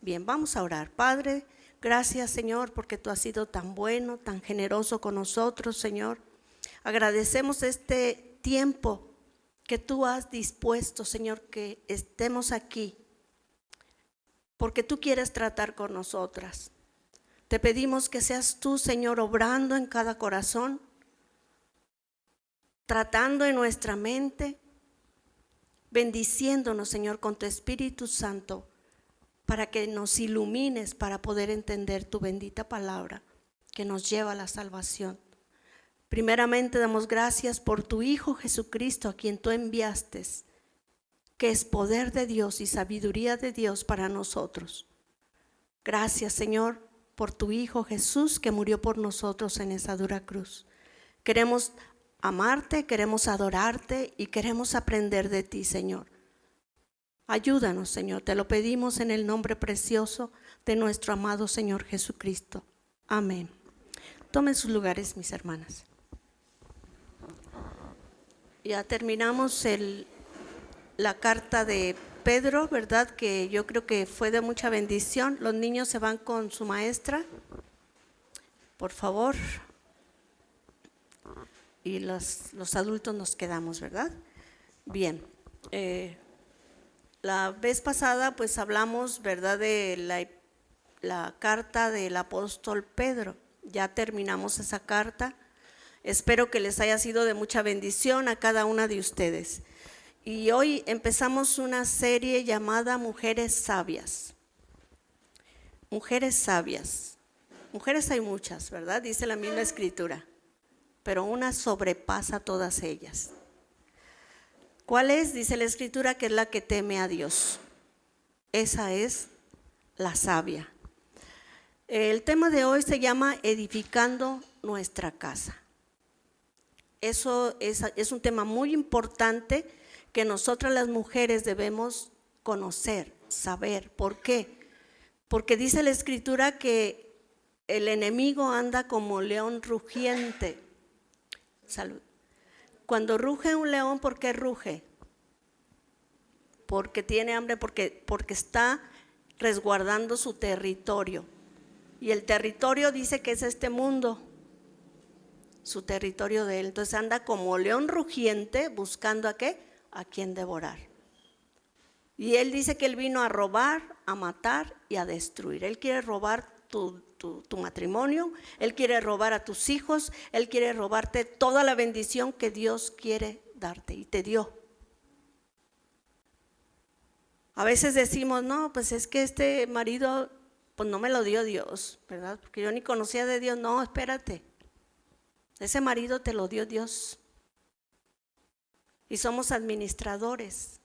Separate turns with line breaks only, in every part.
Bien, vamos a orar. Padre, gracias, Señor, porque tú has sido tan bueno, tan generoso con nosotros, Señor. Agradecemos este tiempo que tú has dispuesto, Señor, que estemos aquí, porque tú quieres tratar con nosotras. Te pedimos que seas tú, Señor, obrando en cada corazón, tratando en nuestra mente, bendiciéndonos, Señor, con tu Espíritu Santo, para que nos ilumines para poder entender tu bendita palabra que nos lleva a la salvación. Primeramente damos gracias por tu Hijo Jesucristo, a quien tú enviaste, que es poder de Dios y sabiduría de Dios para nosotros. Gracias, Señor, por tu Hijo Jesús, que murió por nosotros en esa dura cruz. Queremos amarte, queremos adorarte y queremos aprender de ti, Señor. Ayúdanos, Señor, te lo pedimos en el nombre precioso de nuestro amado Señor Jesucristo. Amén. Tomen sus lugares, mis hermanas. Ya terminamos la carta de Pedro, ¿verdad? Que yo creo que fue de mucha bendición. Los niños se van con su maestra, por favor. Y los adultos nos quedamos, ¿verdad? Bien. La vez pasada pues hablamos, ¿verdad?, de la carta del apóstol Pedro. Ya terminamos esa carta. Espero que les haya sido de mucha bendición a cada una de ustedes. Y hoy empezamos una serie llamada Mujeres Sabias. Mujeres sabias. Mujeres hay muchas, ¿verdad? Dice la misma escritura, pero una sobrepasa todas ellas. ¿Cuál es? Dice la escritura que es la que teme a Dios. Esa es la sabia. El tema de hoy se llama edificando nuestra casa. Eso es un tema muy importante que nosotras las mujeres debemos conocer, saber. ¿Por qué? Porque dice la escritura que el enemigo anda como león rugiente. Salud. Cuando ruge un león, ¿por qué ruge? Porque tiene hambre, porque está resguardando su territorio. Y el territorio dice que es este mundo, su territorio de él. Entonces anda como león rugiente buscando ¿a qué? A quien devorar. Y él dice que él vino a robar, a matar y a destruir. Él quiere robar tu matrimonio, él quiere robar a tus hijos, él quiere robarte toda la bendición que Dios quiere darte y te dio. A veces decimos, no, pues es que este marido pues no me lo dio Dios, ¿verdad? Porque yo ni conocía de Dios. No, espérate, ese marido te lo dio Dios. Y somos administradores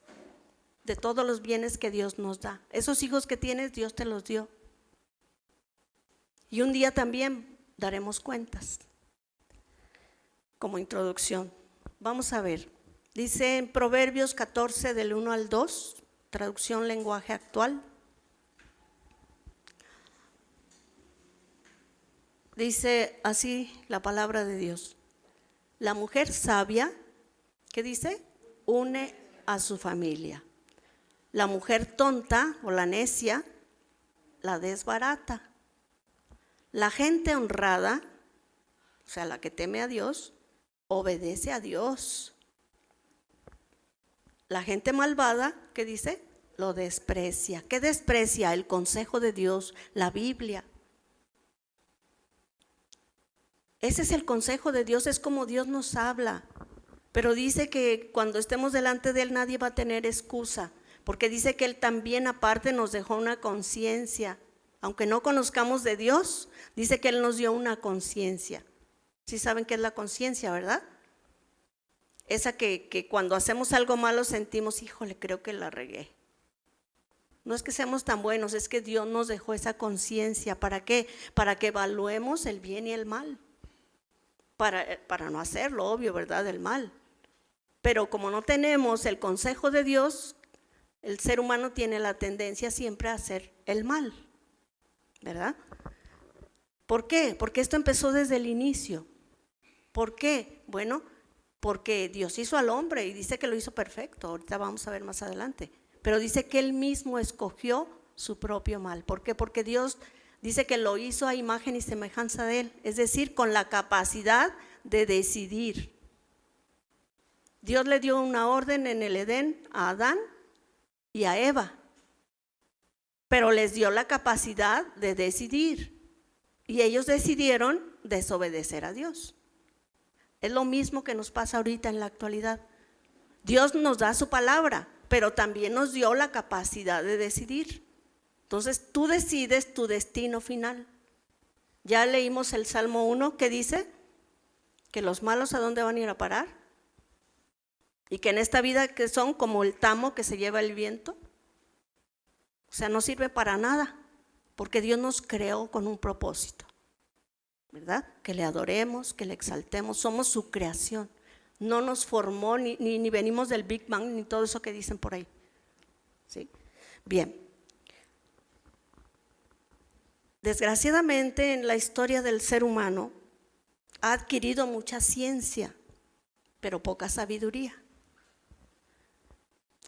de todos los bienes que Dios nos da. Esos hijos que tienes, Dios te los dio. Y un día también daremos cuentas. Como introducción, vamos a ver. Dice en Proverbios 14 del 1 al 2, traducción lenguaje actual. Dice así la palabra de Dios. La mujer sabia, ¿qué dice? Une a su familia. La mujer tonta o la necia la desbarata. La gente honrada, o sea, la que teme a Dios, obedece a Dios. La gente malvada, ¿qué dice? Lo desprecia. ¿Qué desprecia? El consejo de Dios, la Biblia. Ese es el consejo de Dios, es como Dios nos habla. Pero dice que cuando estemos delante de Él nadie va a tener excusa, porque dice que Él también aparte nos dejó una conciencia. Aunque no conozcamos de Dios, dice que Él nos dio una conciencia. ¿Sí saben qué es la conciencia, verdad? Esa que cuando hacemos algo malo sentimos, híjole, creo que la regué. No es que seamos tan buenos, es que Dios nos dejó esa conciencia. ¿Para qué? Para que evaluemos el bien y el mal. Para no hacerlo, obvio, ¿verdad? El mal. Pero como no tenemos el consejo de Dios, el ser humano tiene la tendencia siempre a hacer el mal, ¿verdad? ¿Por qué? Porque esto empezó desde el inicio. ¿Por qué? Bueno, porque Dios hizo al hombre y dice que lo hizo perfecto. Ahorita vamos a ver más adelante. Pero dice que Él mismo escogió su propio mal. ¿Por qué? Porque Dios dice que lo hizo a imagen y semejanza de Él, es decir, con la capacidad de decidir. Dios le dio una orden en el Edén a Adán y a Eva, pero les dio la capacidad de decidir y ellos decidieron desobedecer a Dios. Es lo mismo que nos pasa ahorita en la actualidad. Dios nos da su palabra, pero también nos dio la capacidad de decidir. Entonces tú decides tu destino final. Ya leímos el Salmo 1 que dice que los malos ¿a dónde van a ir a parar? Y que en esta vida que son como el tamo que se lleva el viento. O sea, no sirve para nada, porque Dios nos creó con un propósito, ¿verdad? Que le adoremos, que le exaltemos, somos su creación. No nos formó, ni venimos del Big Bang, ni todo eso que dicen por ahí. ¿Sí? Bien. Desgraciadamente en la historia del ser humano ha adquirido mucha ciencia, pero poca sabiduría.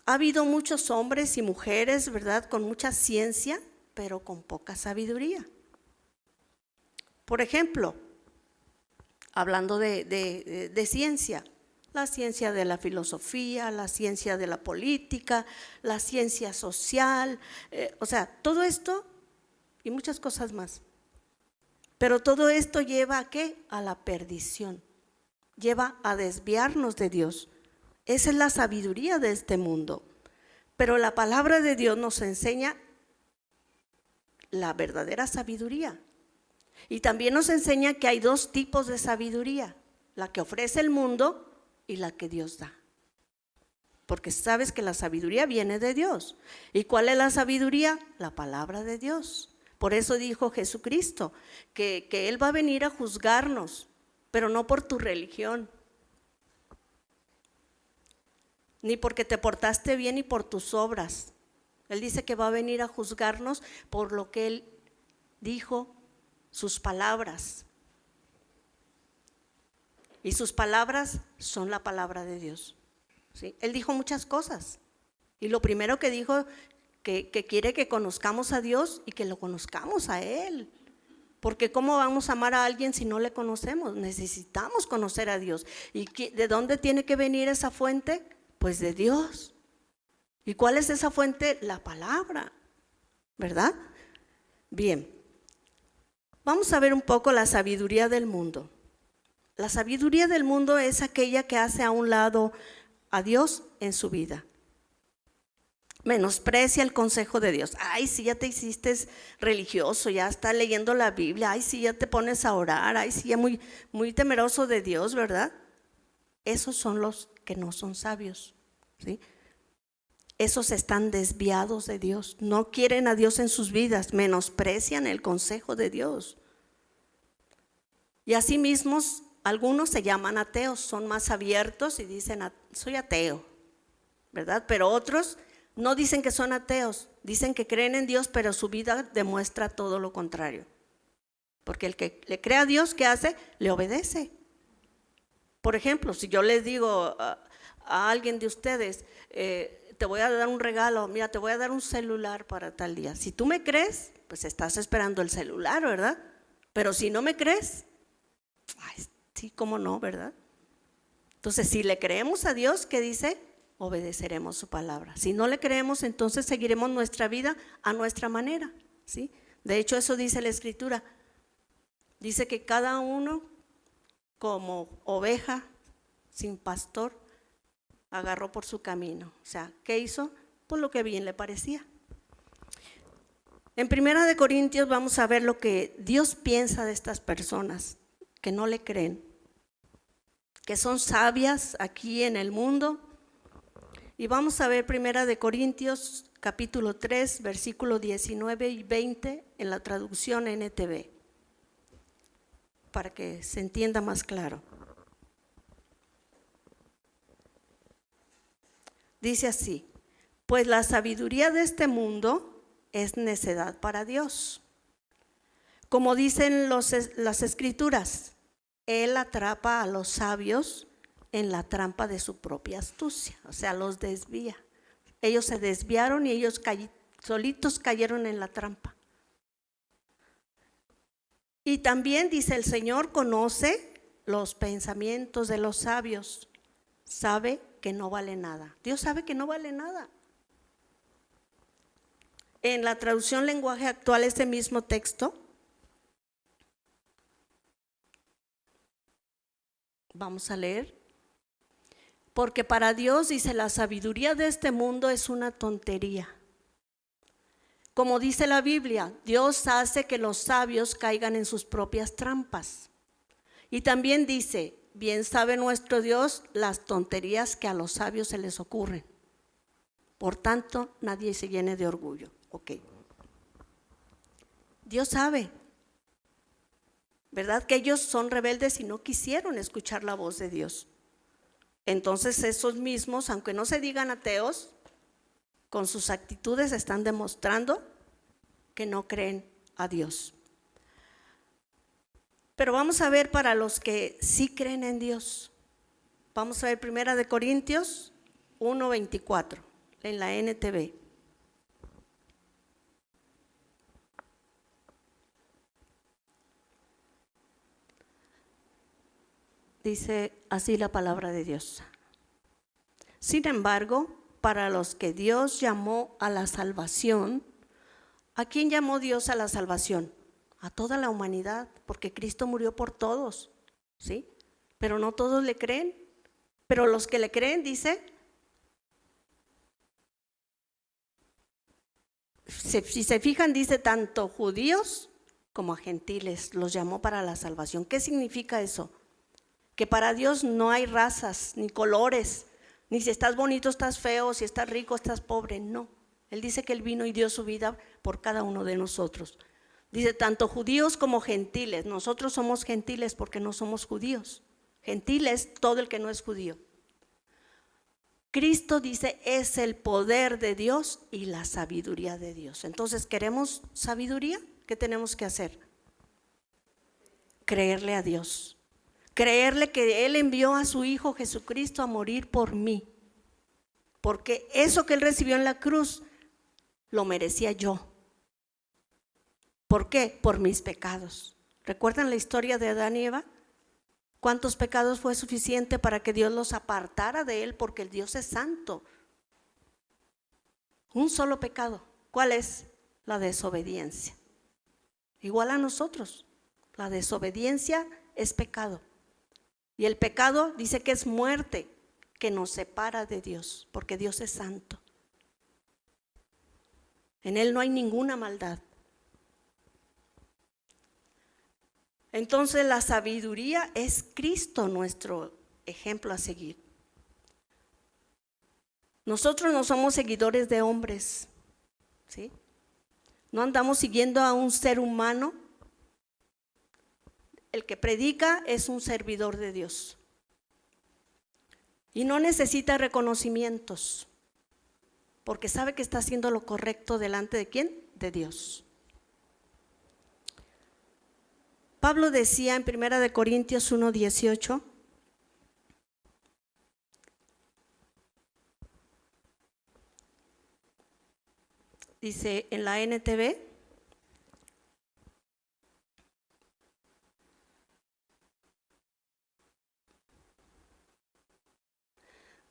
Ha habido muchos hombres y mujeres, ¿verdad?, con mucha ciencia, pero con poca sabiduría. Por ejemplo, hablando de ciencia, la ciencia de la filosofía, la ciencia de la política, la ciencia social, o sea, todo esto y muchas cosas más. Pero todo esto lleva ¿a qué? A la perdición, lleva a desviarnos de Dios. Esa es la sabiduría de este mundo. Pero la palabra de Dios nos enseña la verdadera sabiduría. Y también nos enseña que hay dos tipos de sabiduría, la que ofrece el mundo y la que Dios da. Porque sabes que la sabiduría viene de Dios. ¿Y cuál es la sabiduría? La palabra de Dios. Por eso dijo Jesucristo que Él va a venir a juzgarnos, pero no por tu religión, ni porque te portaste bien ni por tus obras. Él dice que va a venir a juzgarnos por lo que Él dijo, sus palabras. Y sus palabras son la palabra de Dios. ¿Sí? Él dijo muchas cosas. Y lo primero que dijo, que quiere que conozcamos a Dios y que lo conozcamos a Él. Porque ¿cómo vamos a amar a alguien si no le conocemos? Necesitamos conocer a Dios. ¿Y de dónde tiene que venir esa fuente? Pues de Dios. ¿Y cuál es esa fuente? La palabra, ¿verdad? Bien, vamos a ver un poco la sabiduría del mundo. La sabiduría del mundo es aquella que hace a un lado a Dios en su vida. Menosprecia el consejo de Dios. Ay, si ya te hiciste religioso, ya estás leyendo la Biblia, ay, si ya te pones a orar, ay, si ya muy temeroso de Dios, ¿verdad? Esos son los que no son sabios, ¿sí? Esos están desviados de Dios, no quieren a Dios en sus vidas, menosprecian el consejo de Dios. Y así mismos, algunos se llaman ateos, son más abiertos y dicen, soy ateo, ¿verdad? Pero otros no dicen que son ateos, dicen que creen en Dios, pero su vida demuestra todo lo contrario. Porque el que le cree a Dios, ¿qué hace? Le obedece. Por ejemplo, si yo les digo a alguien de ustedes, te voy a dar un regalo, mira, te voy a dar un celular para tal día. Si tú me crees, pues estás esperando el celular, ¿verdad? Pero si no me crees, ay, sí, cómo no, ¿verdad? Entonces, si le creemos a Dios, ¿qué dice? Obedeceremos su palabra. Si no le creemos, entonces seguiremos nuestra vida a nuestra manera, ¿sí? De hecho, eso dice la Escritura. Dice que cada uno, como oveja sin pastor, agarró por su camino. O sea, ¿qué hizo? Pues lo que bien le parecía. En 1 Corintios vamos a ver lo que Dios piensa de estas personas que no le creen, que son sabias aquí en el mundo. Y vamos a ver 1 Corintios capítulo 3, versículo 19 y 20 en la traducción NTV, para que se entienda más claro. Dice así: pues la sabiduría de este mundo es necedad para Dios. Como dicen las Escrituras, Él atrapa a los sabios en la trampa de su propia astucia, o sea, los desvía. Ellos se desviaron y ellos solitos cayeron en la trampa. Y también dice el Señor conoce los pensamientos de los sabios, sabe que no vale nada. Dios sabe que no vale nada. En la traducción lenguaje actual, este mismo texto, vamos a leer. Porque para Dios, dice, la sabiduría de este mundo es una tontería. Como dice la Biblia, Dios hace que los sabios caigan en sus propias trampas. Y también dice, bien sabe nuestro Dios las tonterías que a los sabios se les ocurren. Por tanto, nadie se llene de orgullo. Ok. Dios sabe, ¿verdad? Que ellos son rebeldes y no quisieron escuchar la voz de Dios. Entonces esos mismos, aunque no se digan ateos, con sus actitudes están demostrando que no creen a Dios. Pero vamos a ver para los que sí creen en Dios. Vamos a ver 1 Corintios 1:24 en la NTV. Dice así la palabra de Dios. Sin embargo, para los que Dios llamó a la salvación, ¿a quién llamó Dios a la salvación? A toda la humanidad, porque Cristo murió por todos, ¿sí? Pero no todos le creen. Pero los que le creen, dice, si se fijan, dice tanto judíos como a gentiles, los llamó para la salvación. ¿Qué significa eso? Que para Dios no hay razas, ni colores, ni si estás bonito, estás feo, si estás rico, estás pobre, no. Él dice que Él vino y dio su vida por cada uno de nosotros. Dice, tanto judíos como gentiles. Nosotros somos gentiles porque no somos judíos. Gentiles, todo el que no es judío. Cristo, dice, es el poder de Dios y la sabiduría de Dios. Entonces, ¿queremos sabiduría? ¿Qué tenemos que hacer? Creerle a Dios. Creerle que Él envió a su Hijo Jesucristo a morir por mí. Porque eso que Él recibió en la cruz, lo merecía yo. ¿Por qué? Por mis pecados. ¿Recuerdan la historia de Adán y Eva? ¿Cuántos pecados fue suficiente para que Dios los apartara de Él? Porque el Dios es santo. Un solo pecado. ¿Cuál es? La desobediencia. Igual a nosotros. La desobediencia es pecado. Y el pecado dice que es muerte, que nos separa de Dios, porque Dios es santo. En Él no hay ninguna maldad. Entonces la sabiduría es Cristo nuestro ejemplo a seguir. Nosotros no somos seguidores de hombres, ¿sí? No andamos siguiendo a un ser humano. El que predica es un servidor de Dios. Y no necesita reconocimientos, porque sabe que está haciendo lo correcto delante de ¿quién? De Dios. Pablo decía en 1 Corintios 1:18, dice en la NTV,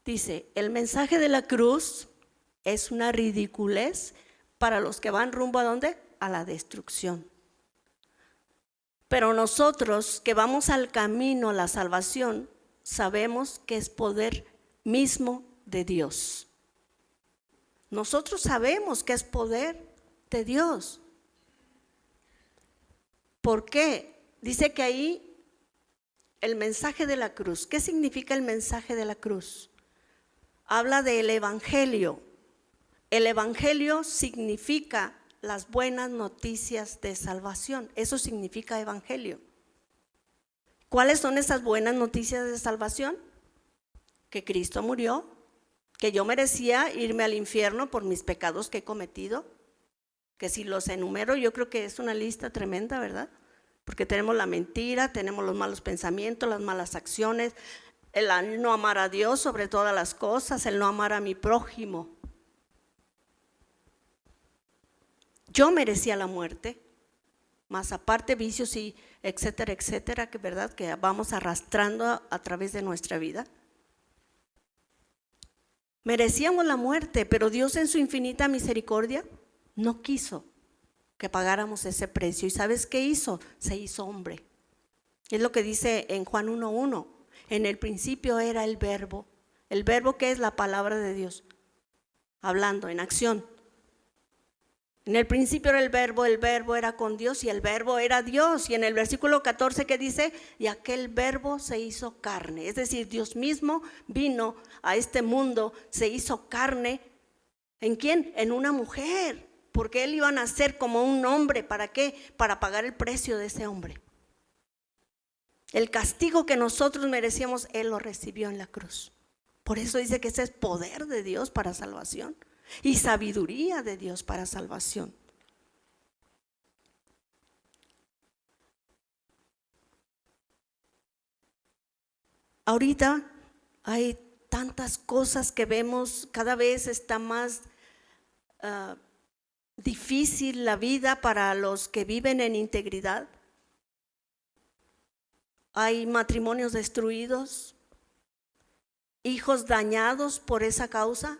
dice, el mensaje de la cruz es una ridiculez para los que van rumbo ¿a dónde? A la destrucción. Pero nosotros que vamos al camino a la salvación, sabemos que es poder mismo de Dios. Nosotros sabemos que es poder de Dios. ¿Por qué? Dice que ahí el mensaje de la cruz. ¿Qué significa el mensaje de la cruz? Habla del evangelio. El evangelio significa las buenas noticias de salvación. Eso significa evangelio. ¿Cuáles son esas buenas noticias de salvación? Que Cristo murió, que yo merecía irme al infierno por mis pecados que he cometido, que si los enumero yo creo que es una lista tremenda, ¿verdad? Porque tenemos la mentira, tenemos los malos pensamientos, las malas acciones, el no amar a Dios sobre todas las cosas, el no amar a mi prójimo. Yo merecía la muerte, más aparte vicios y etcétera, etcétera, que verdad que vamos arrastrando a través de nuestra vida. Merecíamos la muerte, pero Dios en su infinita misericordia no quiso que pagáramos ese precio. ¿Y sabes qué hizo? Se hizo hombre. Es lo que dice en Juan 1:1. En el principio era el verbo que es la palabra de Dios, hablando en acción. En el principio era el verbo era con Dios y el verbo era Dios. Y en el versículo 14 que dice, y aquel verbo se hizo carne. Es decir, Dios mismo vino a este mundo, se hizo carne. ¿En quién? En una mujer. Porque Él iba a nacer como un hombre. ¿Para qué? Para pagar el precio de ese hombre. El castigo que nosotros merecíamos, Él lo recibió en la cruz. Por eso dice que ese es poder de Dios para salvación. Y sabiduría de Dios para salvación. Ahorita hay tantas cosas que vemos, cada vez está más difícil la vida para los que viven en integridad. Hay matrimonios destruidos, hijos dañados por esa causa.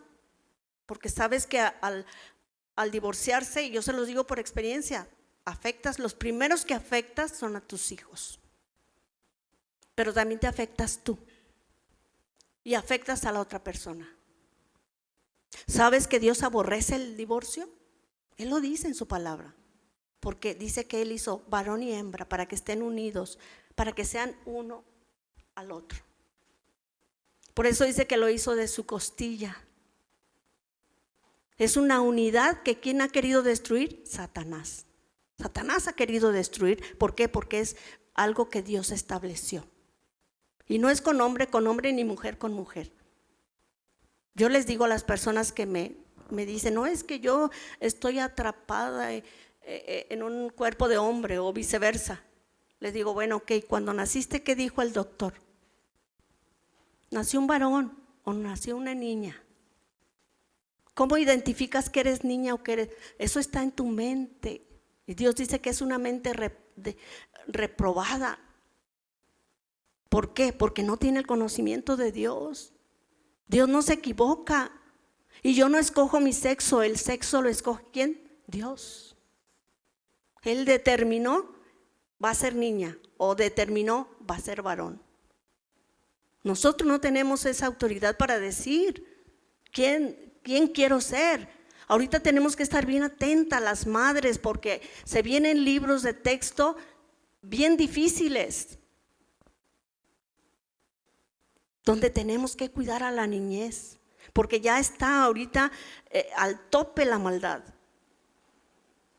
Porque sabes que al divorciarse, y yo se los digo por experiencia, los primeros que afectas son a tus hijos. Pero también te afectas tú. Y afectas a la otra persona. ¿Sabes que Dios aborrece el divorcio? Él lo dice en su palabra. Porque dice que Él hizo varón y hembra para que estén unidos, para que sean uno al otro. Por eso dice que lo hizo de su costilla. Es una unidad que ¿quién ha querido destruir? Satanás. Satanás ha querido destruir. ¿Por qué? Porque es algo que Dios estableció. Y no es con hombre ni mujer con mujer. Yo les digo a las personas que me dicen, no, es que yo estoy atrapada en un cuerpo de hombre o viceversa. Les digo, bueno, ok, cuando naciste, ¿qué dijo el doctor? ¿Nació un varón o nació una niña? ¿Cómo identificas que eres niña o que eres? Eso está en tu mente. Y Dios dice que es una mente reprobada. ¿Por qué? Porque no tiene el conocimiento de Dios. Dios no se equivoca. Y yo no escojo mi sexo, el sexo lo escoge ¿quién? Dios. Él determinó, va a ser niña, o determinó, va a ser varón. Nosotros no tenemos esa autoridad para decir quién quiero ser. Ahorita tenemos que estar bien atentas las madres porque se vienen libros de texto bien difíciles donde tenemos que cuidar a la niñez porque ya está ahorita al tope la maldad.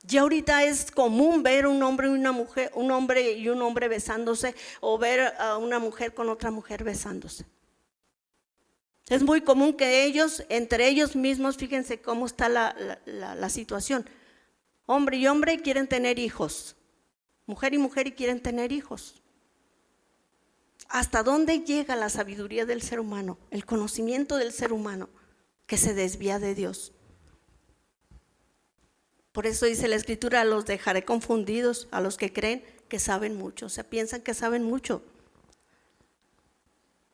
Ya ahorita es común ver un hombre y una mujer, un hombre y un hombre besándose o ver a una mujer con otra mujer besándose. Es muy común que entre ellos mismos, fíjense cómo está la situación. Hombre y hombre quieren tener hijos. Mujer y mujer y quieren tener hijos. ¿Hasta dónde llega la sabiduría del ser humano? El conocimiento del ser humano que se desvía de Dios. Por eso dice la Escritura, los dejaré confundidos a los que creen que saben mucho. O sea, piensan que saben mucho.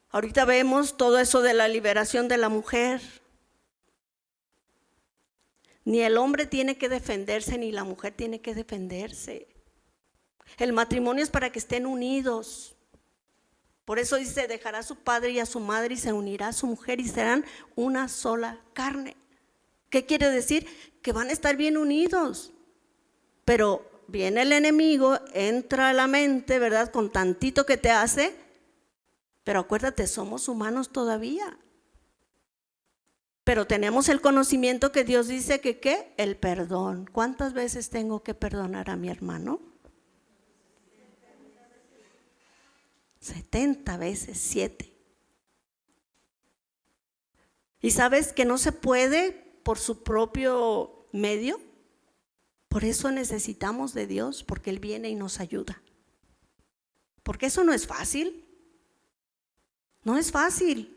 Ahorita vemos todo eso de la liberación de la mujer. Ni el hombre tiene que defenderse, ni la mujer tiene que defenderse. El matrimonio es para que estén unidos. Por eso dice, dejará a su padre y a su madre y se unirá a su mujer y serán una sola carne. ¿Qué quiere decir? Que van a estar bien unidos. Pero viene el enemigo, entra a la mente, ¿verdad? Con tantito que te hace. Pero acuérdate, somos humanos todavía. Pero tenemos el conocimiento que Dios dice que ¿qué? El perdón. ¿Cuántas veces tengo que perdonar a mi hermano? 70 veces 7. ¿Y sabes que no se puede por su propio medio? Por eso necesitamos de Dios, porque Él viene y nos ayuda. Porque eso no es fácil. No es fácil.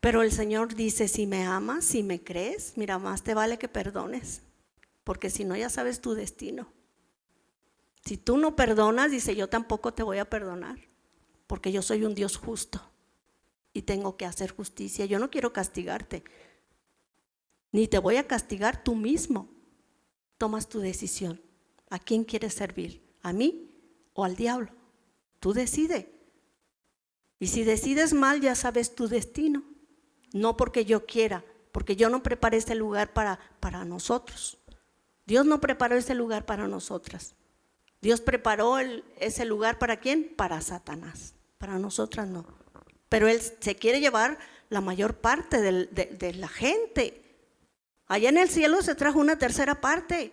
Pero el Señor dice, si me amas, si me crees, mira, más te vale que perdones. porque si no ya sabes tu destino. Si tú no perdonas, dice, yo tampoco te voy a perdonar, porque yo soy un Dios justo y tengo que hacer justicia. Yo no quiero castigarte, ni te voy a castigar, tú mismo tomas tu decisión. ¿A quién quieres servir? ¿A mí o al diablo? Tú decides. Y si decides mal, ya sabes tu destino. No porque yo quiera, porque yo no preparé este lugar para nosotros. Dios no preparó ese lugar para nosotras. Dios preparó ese lugar ¿para quién? Para Satanás. Para nosotras no. Pero Él se quiere llevar la mayor parte de la gente. Allá en el cielo se trajo una tercera parte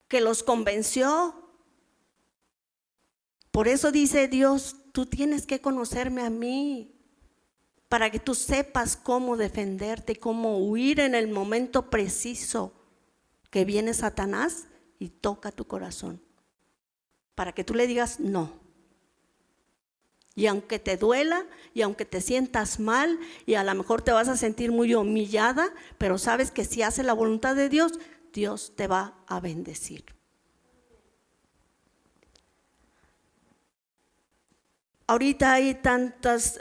que los convenció. Por eso dice Dios, tú tienes que conocerme a mí, para que tú sepas cómo defenderte, cómo huir en el momento preciso que viene Satanás y toca tu corazón, para que tú le digas no. Y aunque te duela, y aunque te sientas mal, y a lo mejor te vas a sentir muy humillada, pero sabes que si haces la voluntad de Dios, Dios te va a bendecir. Ahorita hay tantas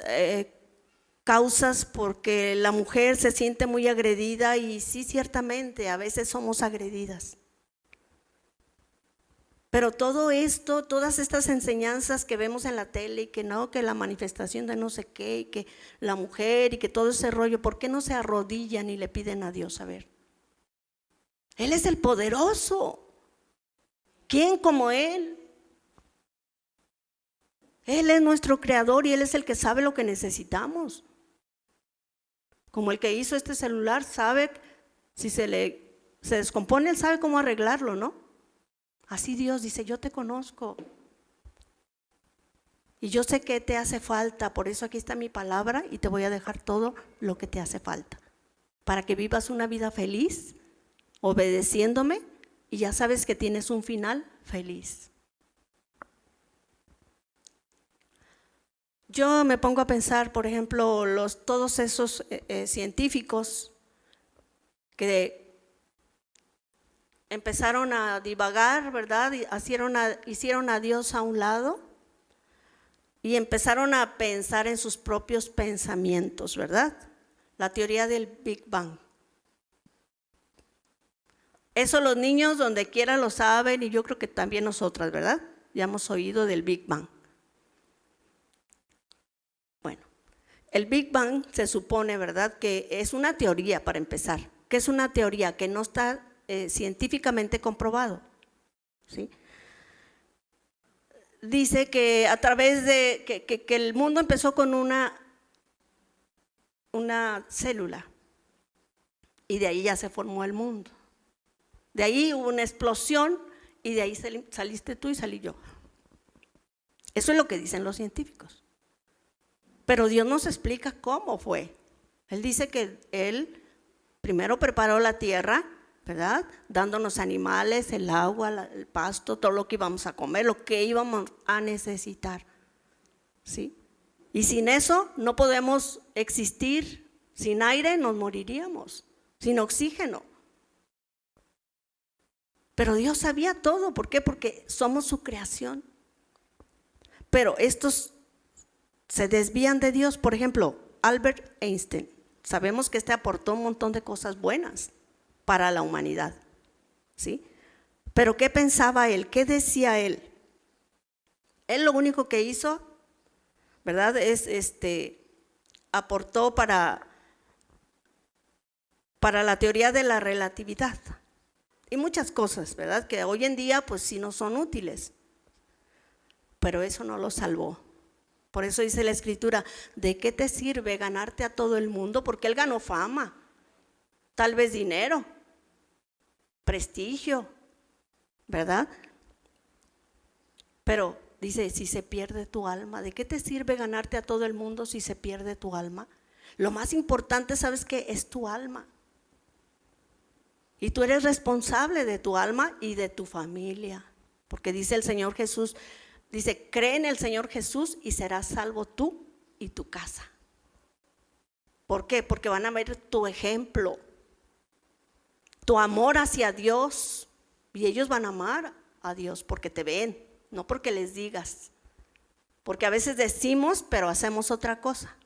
causas porque la mujer se siente muy agredida, y sí, ciertamente, a veces somos agredidas. Pero todo esto, todas estas enseñanzas que vemos en la tele, y que no, que la manifestación de no sé qué, y que la mujer, y que todo ese rollo, ¿por qué no se arrodillan y le piden a Dios? A ver, Él es el poderoso. ¿Quién como Él? Él es nuestro creador y Él es el que sabe lo que necesitamos. Como el que hizo este celular sabe, si se descompone, Él sabe cómo arreglarlo, ¿no? Así Dios dice, yo te conozco y yo sé que te hace falta, por eso aquí está mi palabra y te voy a dejar todo lo que te hace falta, para que vivas una vida feliz, obedeciéndome, y ya sabes que tienes un final feliz. Yo me pongo a pensar, por ejemplo, todos esos científicos que empezaron a divagar, ¿verdad? Y hicieron a Dios a un lado y empezaron a pensar en sus propios pensamientos, ¿verdad? La teoría del Big Bang. Eso los niños donde quiera lo saben, y yo creo que también nosotras, ¿verdad? Ya hemos oído del Big Bang. Bueno, el Big Bang se supone, ¿verdad?, que es una teoría para empezar. ¿Qué es una teoría? Que no está científicamente comprobado, ¿sí? Dice que a través de que el mundo empezó con una célula, y de ahí ya se formó el mundo. De ahí hubo una explosión y de ahí saliste tú y salí yo. Eso es lo que dicen los científicos. Pero Dios nos explica cómo fue. Él dice que Él primero preparó la tierra, ¿verdad? Dándonos animales, el agua, el pasto, todo lo que íbamos a comer, lo que íbamos a necesitar, ¿sí? Y sin eso no podemos existir. Sin aire nos moriríamos, sin oxígeno. Pero Dios sabía todo. ¿Por qué? Porque somos su creación. Pero estos se desvían de Dios. Por ejemplo, Albert Einstein. Sabemos que aportó un montón de cosas buenas para la humanidad, ¿sí? Pero ¿qué pensaba él? ¿Qué decía él? Él lo único que hizo, ¿verdad?, es aportó para la teoría de la relatividad y muchas cosas, ¿verdad?, que hoy en día pues sí no son útiles, pero eso no lo salvó. Por eso dice la Escritura, ¿de qué te sirve ganarte a todo el mundo? Porque él ganó fama, tal vez dinero, prestigio, ¿verdad? Pero dice, si se pierde tu alma, ¿de qué te sirve ganarte a todo el mundo si se pierde tu alma? Lo más importante, ¿sabes qué? Es tu alma. Y tú eres responsable de tu alma y de tu familia. Porque dice el Señor Jesús, dice, cree en el Señor Jesús y serás salvo tú y tu casa. ¿Por qué? Porque van a ver tu ejemplo. tu amor hacia Dios, y ellos van a amar a Dios porque te ven, no porque les digas. Porque a veces decimos, pero hacemos otra cosa.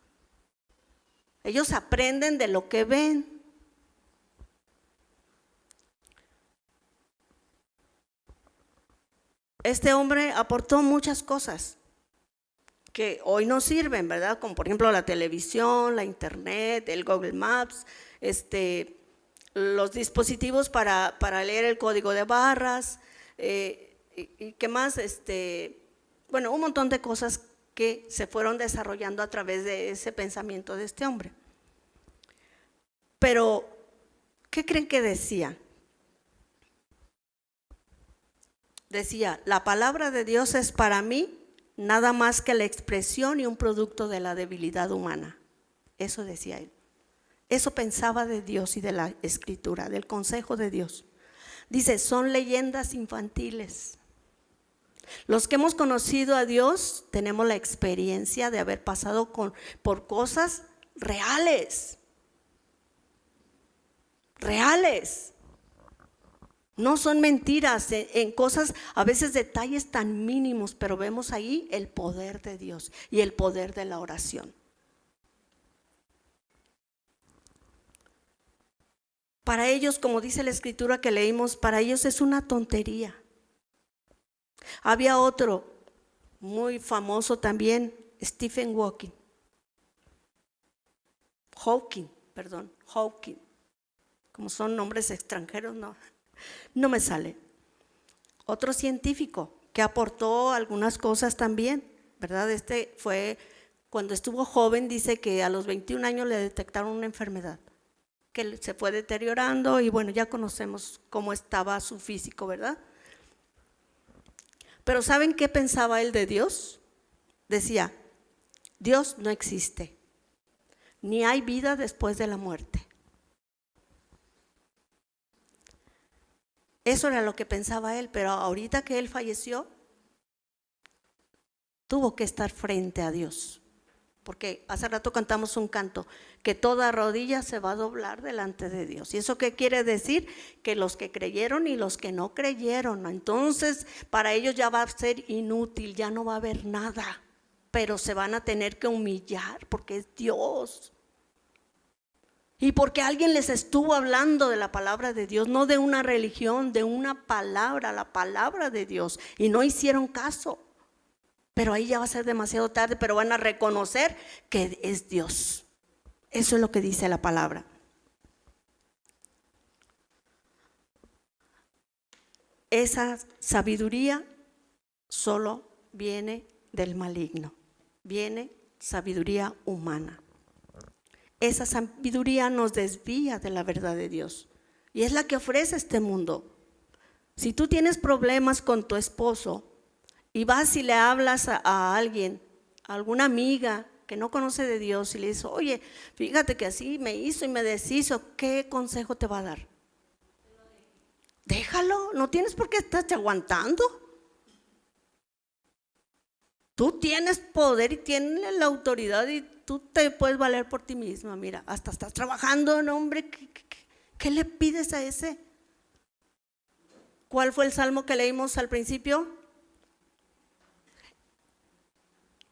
Ellos aprenden de lo que ven. Este hombre aportó muchas cosas que hoy nos sirven, ¿verdad? Como por ejemplo la televisión, la internet, el Google Maps, los dispositivos para leer el código de barras, y qué más, bueno, un montón de cosas que se fueron desarrollando a través de ese pensamiento de este hombre. Pero, ¿qué creen que decía? Decía, la palabra de Dios es para mí nada más que la expresión y un producto de la debilidad humana. Eso decía él. Eso pensaba de Dios y de la Escritura, del consejo de Dios. Dice, son leyendas infantiles. Los que hemos conocido a Dios tenemos la experiencia de haber pasado por cosas reales. Reales. No son mentiras, en cosas, a veces detalles tan mínimos, pero vemos ahí el poder de Dios y el poder de la oración. Para ellos, como dice la escritura que leímos, para ellos es una tontería. Había otro muy famoso también, Stephen Hawking, como son nombres extranjeros, no me sale. Otro científico que aportó algunas cosas también, ¿verdad? Fue, cuando estuvo joven, dice que a los 21 años le detectaron una enfermedad que se fue deteriorando y bueno, ya conocemos cómo estaba su físico, ¿verdad? Pero ¿saben qué pensaba él de Dios? Decía, Dios no existe, ni hay vida después de la muerte. Eso era lo que pensaba él, pero ahorita que él falleció, tuvo que estar frente a Dios. Porque hace rato cantamos un canto, que toda rodilla se va a doblar delante de Dios. ¿Y eso qué quiere decir? Que los que creyeron y los que no creyeron, entonces para ellos ya va a ser inútil, ya no va a haber nada. Pero se van a tener que humillar porque es Dios. Y porque alguien les estuvo hablando de la palabra de Dios, no de una religión, de una palabra, la palabra de Dios. Y no hicieron caso. Pero ahí ya va a ser demasiado tarde, pero van a reconocer que es Dios. Eso es lo que dice la palabra. Esa sabiduría solo viene del maligno, viene sabiduría humana. Esa sabiduría nos desvía de la verdad de Dios y es la que ofrece este mundo. Si tú tienes problemas con tu esposo y vas y le hablas a alguien, a alguna amiga que no conoce de Dios y le dices, oye, fíjate que así me hizo y me deshizo, ¿qué consejo te va a dar? Déjalo, no tienes por qué estarte aguantando. Tú tienes poder y tienes la autoridad y tú te puedes valer por ti misma. Mira, hasta estás trabajando, no, hombre, ¿qué le pides a ese? ¿Cuál fue el salmo que leímos al principio?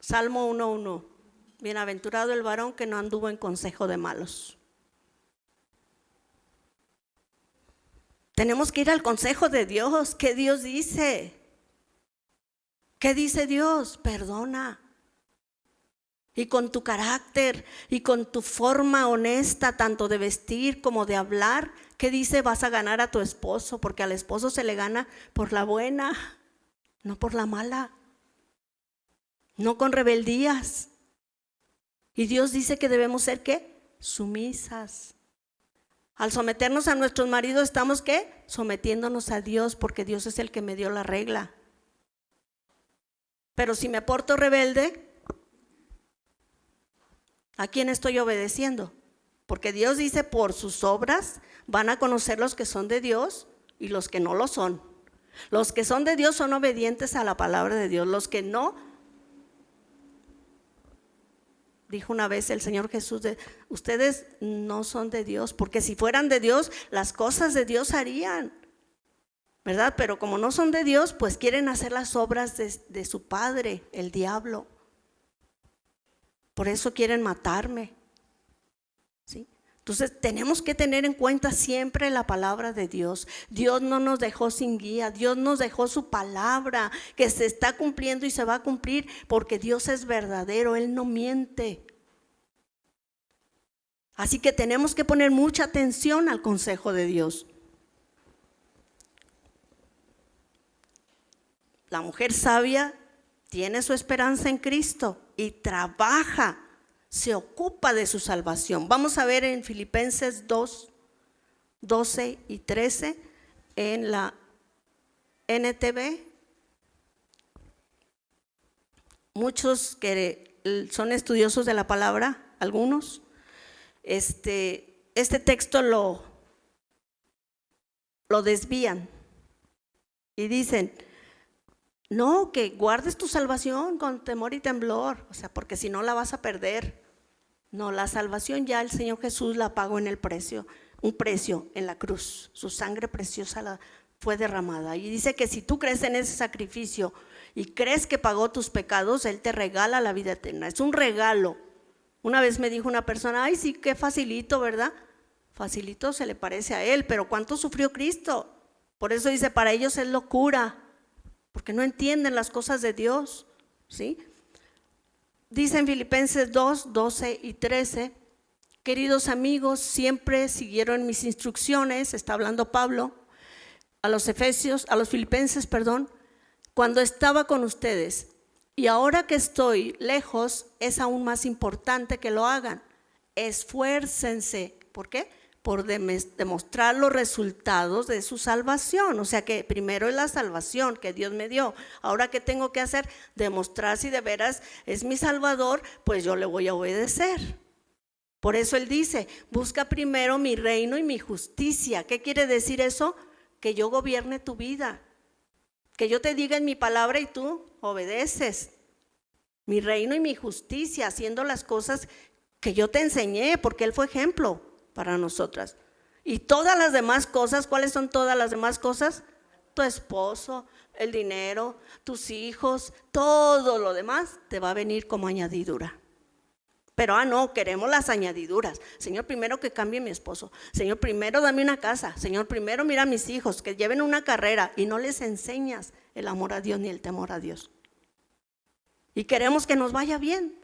Salmo 1:1. Bienaventurado el varón que no anduvo en consejo de malos. Tenemos que ir al consejo de Dios. ¿Qué Dios dice? ¿Qué dice Dios? Perdona. Y con tu carácter y con tu forma honesta, tanto de vestir como de hablar, ¿qué dice? Vas a ganar a tu esposo, porque al esposo se le gana por la buena, no por la mala, no con rebeldías. Y Dios dice que debemos ser, ¿qué? Sumisas. Al someternos a nuestros maridos estamos, ¿qué? Sometiéndonos a Dios, porque Dios es el que me dio la regla. Pero si me porto rebelde, ¿a quién estoy obedeciendo? Porque Dios dice, por sus obras van a conocer los que son de Dios y los que no lo son. Los que son de Dios son obedientes a la palabra de Dios. Los que no, Dijo una vez el Señor Jesús, ustedes no son de Dios, porque si fueran de Dios, las cosas de Dios harían, ¿verdad? Pero como no son de Dios, pues quieren hacer las obras de su padre, el diablo. Por eso quieren matarme, ¿sí? Entonces tenemos que tener en cuenta siempre la palabra de Dios. Dios no nos dejó sin guía, Dios nos dejó su palabra que se está cumpliendo y se va a cumplir porque Dios es verdadero, Él no miente. Así que tenemos que poner mucha atención al consejo de Dios. La mujer sabia tiene su esperanza en Cristo y trabaja, se ocupa de su salvación. Vamos a ver en Filipenses 2, 12 y 13 en la NTV. Muchos que son estudiosos de la palabra, algunos, este texto lo desvían y dicen, no, que guardes tu salvación con temor y temblor, o sea, porque si no la vas a perder. No, la salvación ya el Señor Jesús la pagó en el precio, un precio en la cruz. Su sangre preciosa fue derramada. Y dice que si tú crees en ese sacrificio y crees que pagó tus pecados, Él te regala la vida eterna. Es un regalo. Una vez me dijo una persona, ay sí, qué facilito, ¿verdad? Facilito se le parece a Él, pero ¿cuánto sufrió Cristo? Por eso dice, para ellos es locura, porque no entienden las cosas de Dios, ¿sí? Dice en Filipenses 2, 12 y 13, queridos amigos, siempre siguieron mis instrucciones, está hablando Pablo, a los filipenses, cuando estaba con ustedes. Y ahora que estoy lejos, es aún más importante que lo hagan. Esfuércense. ¿Por qué? Por demostrar los resultados de su salvación. O sea que primero es la salvación que Dios me dio. Ahora, ¿qué tengo que hacer? Demostrar si de veras es mi Salvador, pues yo le voy a obedecer. Por eso Él dice, busca primero mi reino y mi justicia. ¿Qué quiere decir eso? Que yo gobierne tu vida. Que yo te diga en mi palabra y tú obedeces. Mi reino y mi justicia, haciendo las cosas que yo te enseñé, porque Él fue ejemplo para nosotras. Y todas las demás cosas, ¿cuáles son todas las demás cosas? Tu esposo, el dinero, tus hijos, todo lo demás te va a venir como añadidura. Pero no, queremos las añadiduras. Señor, primero que cambie mi esposo. Señor, primero dame una casa. Señor, primero mira a mis hijos, que lleven una carrera, y no les enseñas el amor a Dios ni el temor a Dios. Y queremos que nos vaya bien.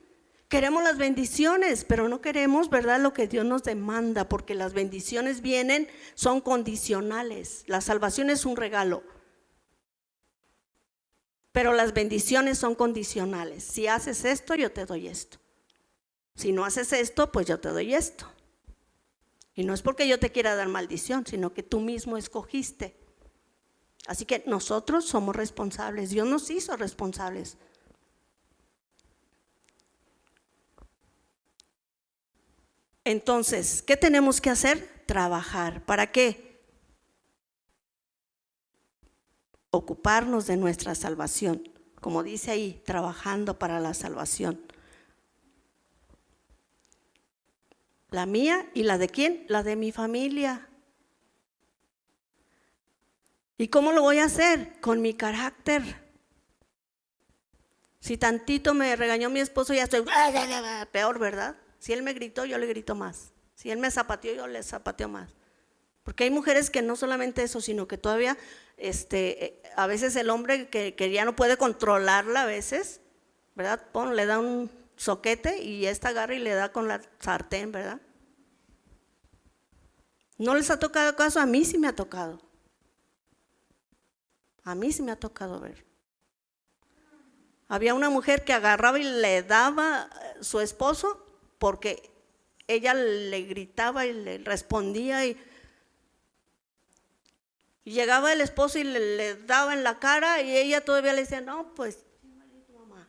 Queremos las bendiciones, pero no queremos, ¿verdad?, lo que Dios nos demanda, porque las bendiciones vienen, son condicionales. La salvación es un regalo, pero las bendiciones son condicionales. Si haces esto, yo te doy esto. Si no haces esto, pues yo te doy esto. Y no es porque yo te quiera dar maldición, sino que tú mismo escogiste. Así que nosotros somos responsables. Dios nos hizo responsables. Entonces, ¿qué tenemos que hacer? Trabajar. ¿Para qué? Ocuparnos de nuestra salvación. Como dice ahí, trabajando para la salvación. La mía y la de ¿quién? La de mi familia. ¿Y cómo lo voy a hacer? Con mi carácter. Si tantito me regañó mi esposo, ya estoy peor, ¿verdad? Si él me gritó, yo le grito más. Si él me zapateó, yo le zapateo más. Porque hay mujeres que no solamente eso, sino que todavía a veces el hombre que ya no puede controlarla a veces, ¿verdad? Le da un soquete y esta agarra y le da con la sartén, ¿verdad? ¿No les ha tocado caso? A mí sí me ha tocado. A mí sí me ha tocado ver. Había una mujer que agarraba y le daba a su esposo porque ella le gritaba y le respondía y llegaba el esposo y le daba en la cara y ella todavía le decía, no, pues, mamá.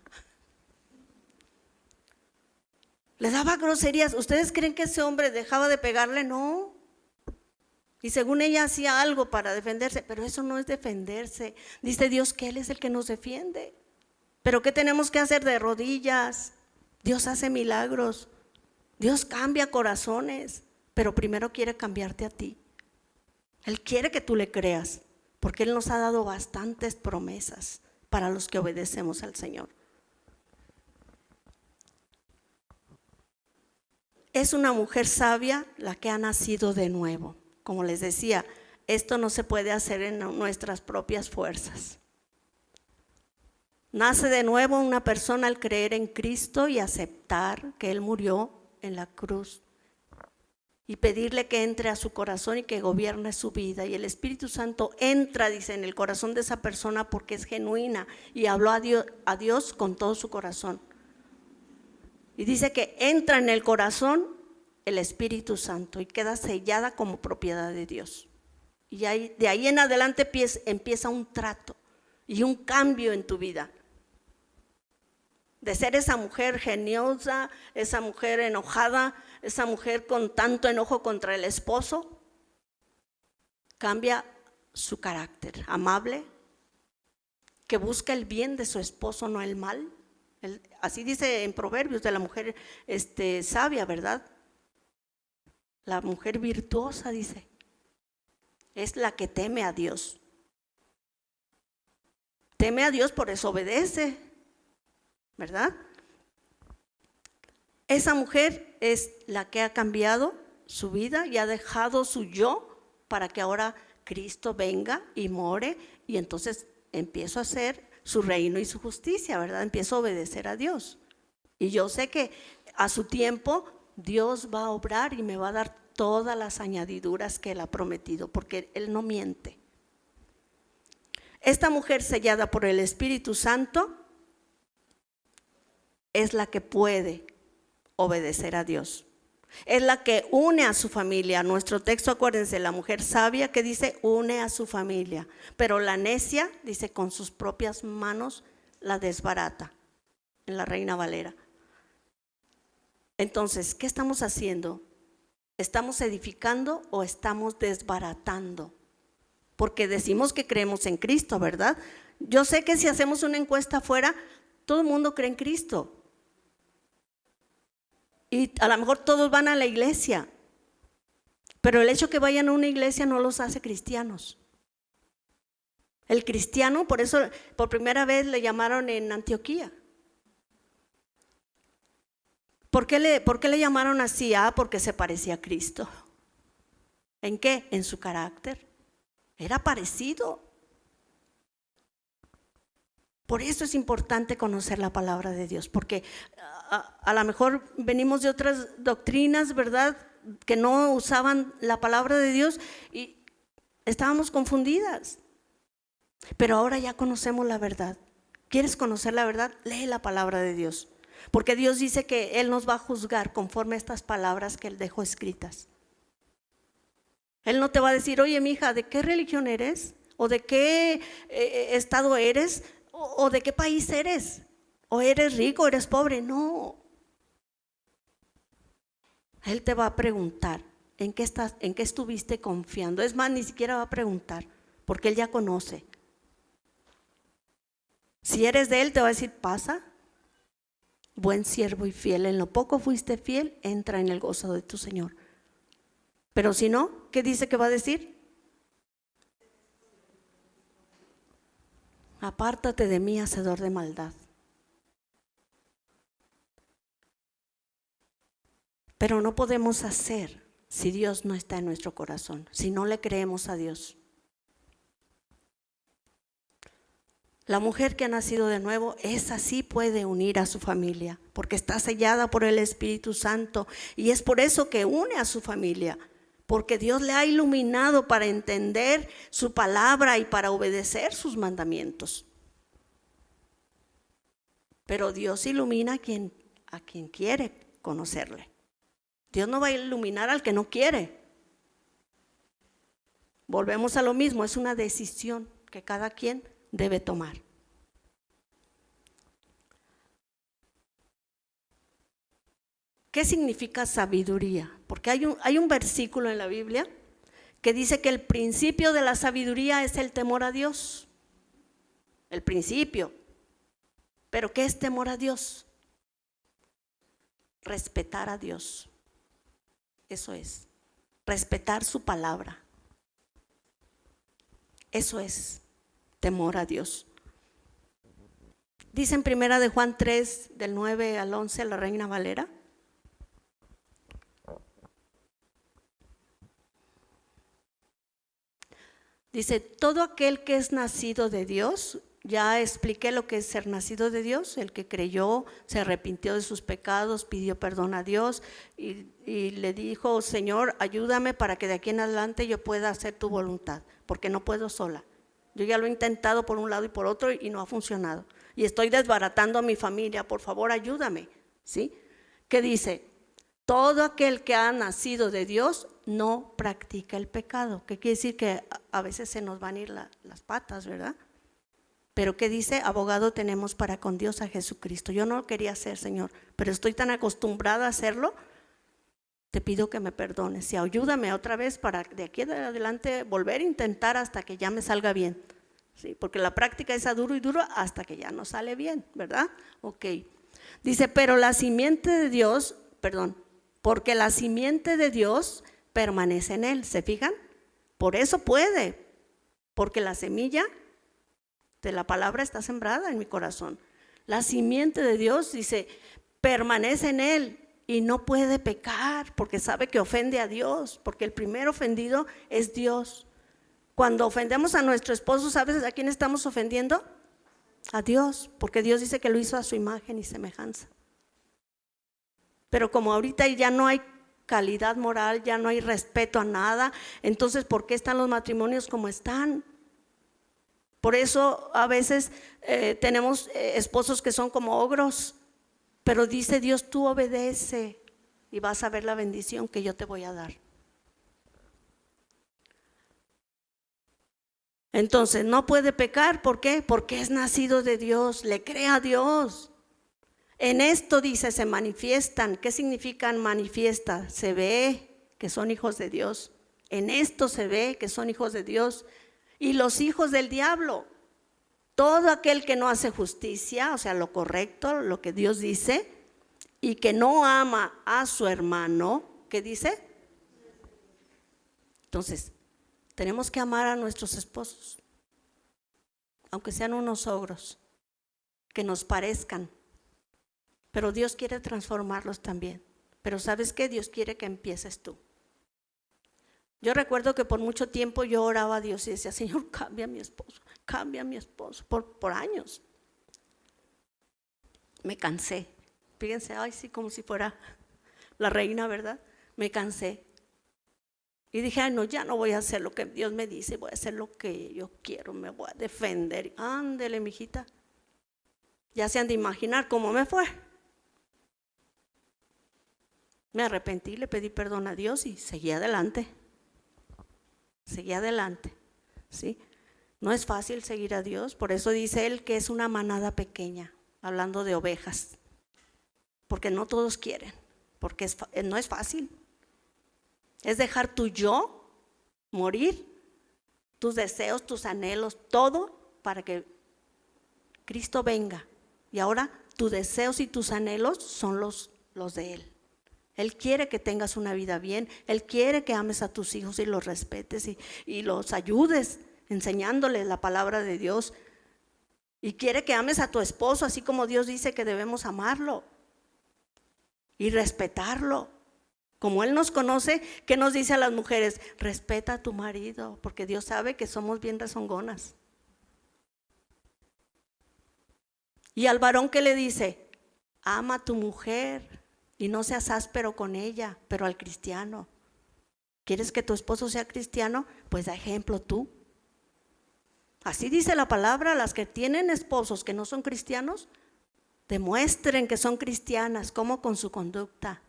Le daba groserías. ¿Ustedes creen que ese hombre dejaba de pegarle? No. Y según ella hacía algo para defenderse, pero eso no es defenderse. Dice Dios que Él es el que nos defiende. ¿Pero qué tenemos que hacer? De rodillas, Dios hace milagros, Dios cambia corazones, pero primero quiere cambiarte a ti. Él quiere que tú le creas, porque Él nos ha dado bastantes promesas para los que obedecemos al Señor. Es una mujer sabia la que ha nacido de nuevo. Como les decía, esto no se puede hacer en nuestras propias fuerzas. Nace de nuevo una persona al creer en Cristo y aceptar que Él murió en la cruz y pedirle que entre a su corazón y que gobierne su vida. Y el Espíritu Santo entra, dice, en el corazón de esa persona porque es genuina y habló a Dios con todo su corazón. Y dice que entra en el corazón el Espíritu Santo y queda sellada como propiedad de Dios. Y de ahí en adelante empieza un trato y un cambio en tu vida. De ser esa mujer geniosa, esa mujer enojada, esa mujer con tanto enojo contra el esposo, cambia su carácter, amable, que busca el bien de su esposo, no el mal. Así dice en Proverbios de la mujer sabia, ¿verdad? La mujer virtuosa, dice, es la que teme a Dios. Teme a Dios, por eso obedece, ¿verdad? Esa mujer es la que ha cambiado su vida y ha dejado su yo para que ahora Cristo venga y more, y entonces empiezo a hacer su reino y su justicia, ¿verdad? Empiezo a obedecer a Dios. Y yo sé que a su tiempo Dios va a obrar y me va a dar todas las añadiduras que Él ha prometido, porque Él no miente. Esta mujer sellada por el Espíritu Santo es la que puede obedecer a Dios. Es la que une a su familia. Nuestro texto, acuérdense, la mujer sabia que dice une a su familia, pero la necia, dice, con sus propias manos la desbarata, en la Reina Valera. Entonces, ¿qué estamos haciendo? ¿Estamos edificando o estamos desbaratando? Porque decimos que creemos en Cristo, ¿verdad? Yo sé que si hacemos una encuesta afuera, todo el mundo cree en Cristo. Y a lo mejor todos van a la iglesia, pero el hecho que vayan a una iglesia no los hace cristianos. El cristiano, por eso por primera vez le llamaron en Antioquía. ¿Por qué le llamaron así? Porque se parecía a Cristo. ¿En qué? En su carácter. Era parecido. Por eso es importante conocer la palabra de Dios, porque a lo mejor venimos de otras doctrinas, ¿verdad?, que no usaban la palabra de Dios y estábamos confundidas. Pero ahora ya conocemos la verdad. ¿Quieres conocer la verdad? Lee la palabra de Dios, porque Dios dice que Él nos va a juzgar conforme a estas palabras que Él dejó escritas. Él no te va a decir, oye, mija, ¿de qué religión eres? ¿O de qué estado eres? ¿O de qué país eres? ¿O eres rico o eres pobre? No. Él te va a preguntar, ¿en qué estuviste confiando? Es más, ni siquiera va a preguntar, porque Él ya conoce. Si eres de Él, te va a decir, pasa, buen siervo y fiel. En lo poco fuiste fiel, entra en el gozo de tu Señor. Pero si no, ¿qué dice que va a decir? Apártate de mí, hacedor de maldad. Pero no podemos hacer si Dios no está en nuestro corazón, si no le creemos a Dios. La mujer que ha nacido de nuevo, esa sí puede unir a su familia, porque está sellada por el Espíritu Santo, y es por eso que une a su familia, porque Dios le ha iluminado para entender su palabra y para obedecer sus mandamientos. Pero Dios ilumina a quien quiere conocerle. Dios no va a iluminar al que no quiere. Volvemos a lo mismo, es una decisión que cada quien debe tomar. ¿Qué significa sabiduría? Porque hay un versículo en la Biblia que dice que el principio de la sabiduría es el temor a Dios. El principio. ¿Pero qué es temor a Dios? respetar a Dios. Eso es, respetar su palabra. Eso es temor a Dios. Dice en primera de Juan 3, del 9 al 11, la Reina Valera. Dice, todo aquel que es nacido de Dios, ya expliqué lo que es ser nacido de Dios, el que creyó, se arrepintió de sus pecados, pidió perdón a Dios y le dijo, Señor, ayúdame para que de aquí en adelante yo pueda hacer tu voluntad, porque no puedo sola. Yo ya lo he intentado por un lado y por otro y no ha funcionado. Y estoy desbaratando a mi familia, por favor ayúdame, ¿sí? ¿Qué dice? Todo aquel que ha nacido de Dios no practica el pecado. ¿Qué quiere decir? Que a veces se nos van a ir las patas, ¿verdad? Pero ¿qué dice? Abogado tenemos para con Dios a Jesucristo. Yo no lo quería hacer, Señor, pero estoy tan acostumbrada a hacerlo. Te pido que me perdones y ayúdame otra vez para de aquí en adelante volver a intentar hasta que ya me salga bien. Sí, porque la práctica es a duro y duro hasta que ya no sale bien, ¿verdad? Ok. Dice, pero la simiente de Dios, porque la simiente de Dios permanece en él. ¿Se fijan? Por eso puede, porque la semilla de la palabra está sembrada en mi corazón. La simiente de Dios, dice, permanece en él y no puede pecar porque sabe que ofende a Dios, porque el primer ofendido es Dios. Cuando ofendemos a nuestro esposo, ¿sabes a quién estamos ofendiendo? A Dios, porque Dios dice que lo hizo a su imagen y semejanza. Pero como ahorita ya no hay calidad moral, ya no hay respeto a nada, entonces ¿por qué están los matrimonios como están? Por eso a veces tenemos esposos que son como ogros, pero dice Dios, tú obedece y vas a ver la bendición que yo te voy a dar. Entonces no puede pecar, ¿por qué? Porque es nacido de Dios, le cree a Dios. En esto dice, se manifiestan. ¿Qué significan manifiesta? Se ve que son hijos de Dios. En esto se ve que son hijos de Dios. Y los hijos del diablo, todo aquel que no hace justicia, o sea, lo correcto, lo que Dios dice, y que no ama a su hermano, ¿qué dice? Entonces, tenemos que amar a nuestros esposos, aunque sean unos ogros, que nos parezcan. Pero Dios quiere transformarlos también. Pero ¿sabes qué? Dios quiere que empieces tú. Yo recuerdo que por mucho tiempo yo oraba a Dios y decía, Señor, cambia a mi esposo, por años. Me cansé. Fíjense, ay sí, como si fuera la reina, ¿verdad? Me cansé. Y dije, ay no, ya no voy a hacer lo que Dios me dice, voy a hacer lo que yo quiero, me voy a defender. Ándele, mijita. Ya se han de imaginar cómo me fue. Me arrepentí, le pedí perdón a Dios y seguí adelante. Seguí adelante, ¿sí? No es fácil seguir a Dios, por eso dice él que es una manada pequeña, hablando de ovejas, porque no todos quieren, porque no es fácil. Es dejar tu yo morir, tus deseos, tus anhelos, todo para que Cristo venga. Y ahora tus deseos y tus anhelos son los de Él. Él quiere que tengas una vida bien, Él quiere que ames a tus hijos y los respetes y los ayudes enseñándoles la palabra de Dios. Y quiere que ames a tu esposo así como Dios dice que debemos amarlo y respetarlo. Como Él nos conoce, ¿qué nos dice a las mujeres? Respeta a tu marido, porque Dios sabe que somos bien rezongonas. Y al varón, ¿qué le dice? Ama a tu mujer y no seas áspero con ella. Pero al cristiano, ¿quieres que tu esposo sea cristiano? Pues da ejemplo tú. Así dice la palabra, las que tienen esposos que no son cristianos, demuestren que son cristianas, como con su conducta.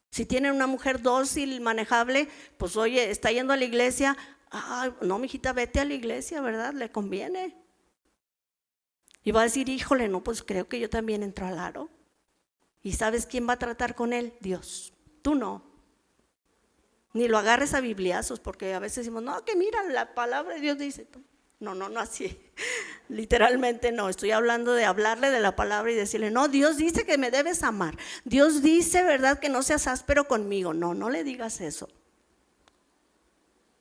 Si tienen una mujer dócil, manejable, pues oye, está yendo a la iglesia, no, mijita, vete a la iglesia, ¿verdad? Le conviene. Y va a decir, híjole, no, pues creo que yo también entro al aro. ¿Y sabes quién va a tratar con él? Dios, tú no. Ni lo agarres a bibliazos, porque a veces decimos, no, que mira, la palabra de Dios dice. No así. Literalmente no, estoy hablando de hablarle de la palabra y decirle, no, Dios dice que me debes amar. Dios dice, ¿verdad?, que no seas áspero conmigo. No, no le digas eso.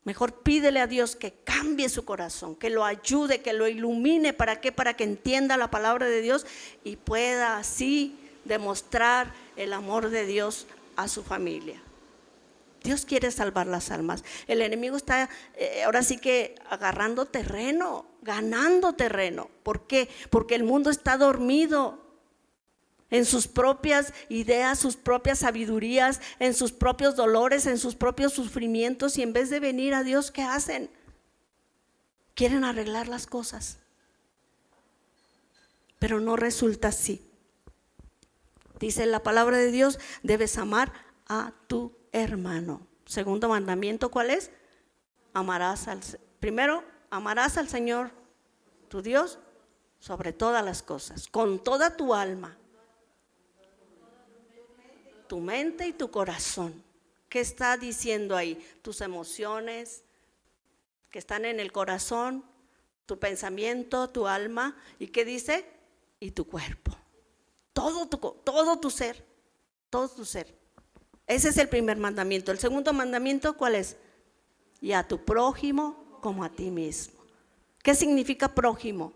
Mejor pídele a Dios que cambie su corazón, que lo ayude, que lo ilumine. ¿Para qué? Para que entienda la palabra de Dios y pueda así demostrar el amor de Dios a su familia. Dios quiere salvar las almas. El enemigo está ahora sí que agarrando terreno, ganando terreno. ¿Por qué? Porque el mundo está dormido en sus propias ideas, sus propias sabidurías, en sus propios dolores, en sus propios sufrimientos, y en vez de venir a Dios, ¿qué hacen? Quieren arreglar las cosas, pero no resulta así. Dice la palabra de Dios, debes amar a tu hermano. Segundo mandamiento, ¿cuál es? Primero, amarás al Señor tu Dios sobre todas las cosas, con toda tu alma, tu mente y tu corazón. ¿Qué está diciendo ahí? Tus emociones que están en el corazón, tu pensamiento, tu alma, ¿y qué dice? Y tu cuerpo. Todo tu ser, todo tu ser. Ese es el primer mandamiento. El segundo mandamiento, ¿cuál es? Y a tu prójimo como a ti mismo. ¿Qué significa prójimo?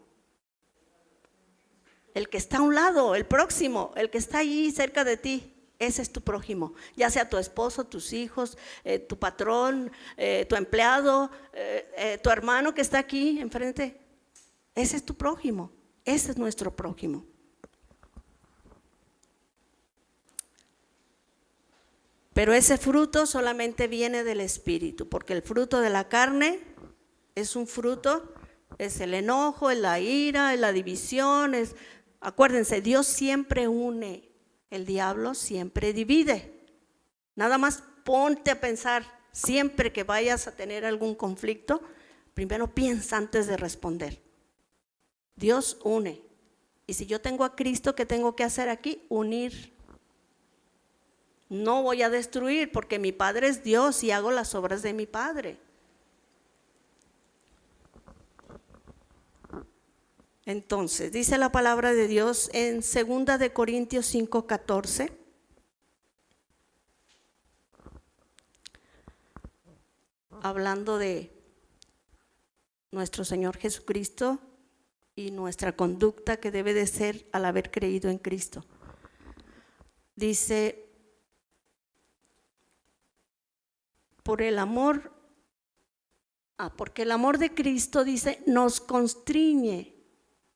El que está a un lado, el próximo, el que está allí cerca de ti. Ese es tu prójimo, ya sea tu esposo, tus hijos, tu patrón, tu empleado, tu hermano que está aquí enfrente. Ese es tu prójimo, ese es nuestro prójimo. Pero ese fruto solamente viene del Espíritu, porque el fruto de la carne es un fruto, es el enojo, es la ira, es la división. Acuérdense, Dios siempre une. El diablo siempre divide. Nada más ponte a pensar, siempre que vayas a tener algún conflicto, primero piensa antes de responder. Dios une. Y si yo tengo a Cristo, ¿qué tengo que hacer aquí? Unir. No voy a destruir, porque mi Padre es Dios y hago las obras de mi Padre. Entonces, dice la palabra de Dios en 2 de Corintios 5:14. Hablando de nuestro Señor Jesucristo y nuestra conducta que debe de ser al haber creído en Cristo. Dice, porque el amor de Cristo, dice, nos constriñe,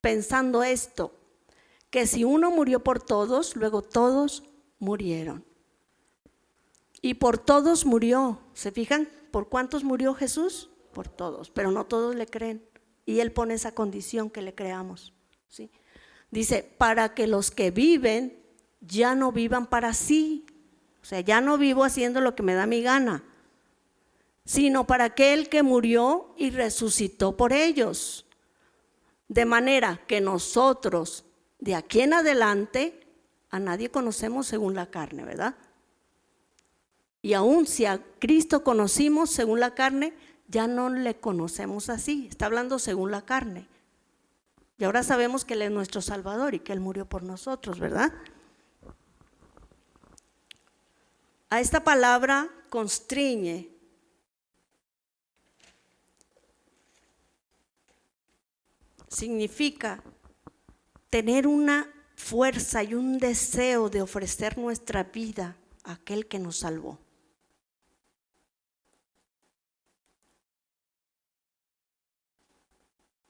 pensando esto, que si uno murió por todos, luego todos murieron. Y por todos murió. ¿Se fijan? ¿Por cuántos murió Jesús? Por todos, pero no todos le creen. Y Él pone esa condición que le creamos, ¿sí? Dice, para que los que viven ya no vivan para sí. O sea, ya no vivo haciendo lo que me da mi gana, sino para aquel que murió y resucitó por ellos. De manera que nosotros, de aquí en adelante, a nadie conocemos según la carne, ¿verdad? Y aún si a Cristo conocimos según la carne, ya no le conocemos así. Está hablando según la carne. Y ahora sabemos que Él es nuestro Salvador y que Él murió por nosotros, ¿verdad? A esta palabra constriñe significa tener una fuerza y un deseo de ofrecer nuestra vida a aquel que nos salvó.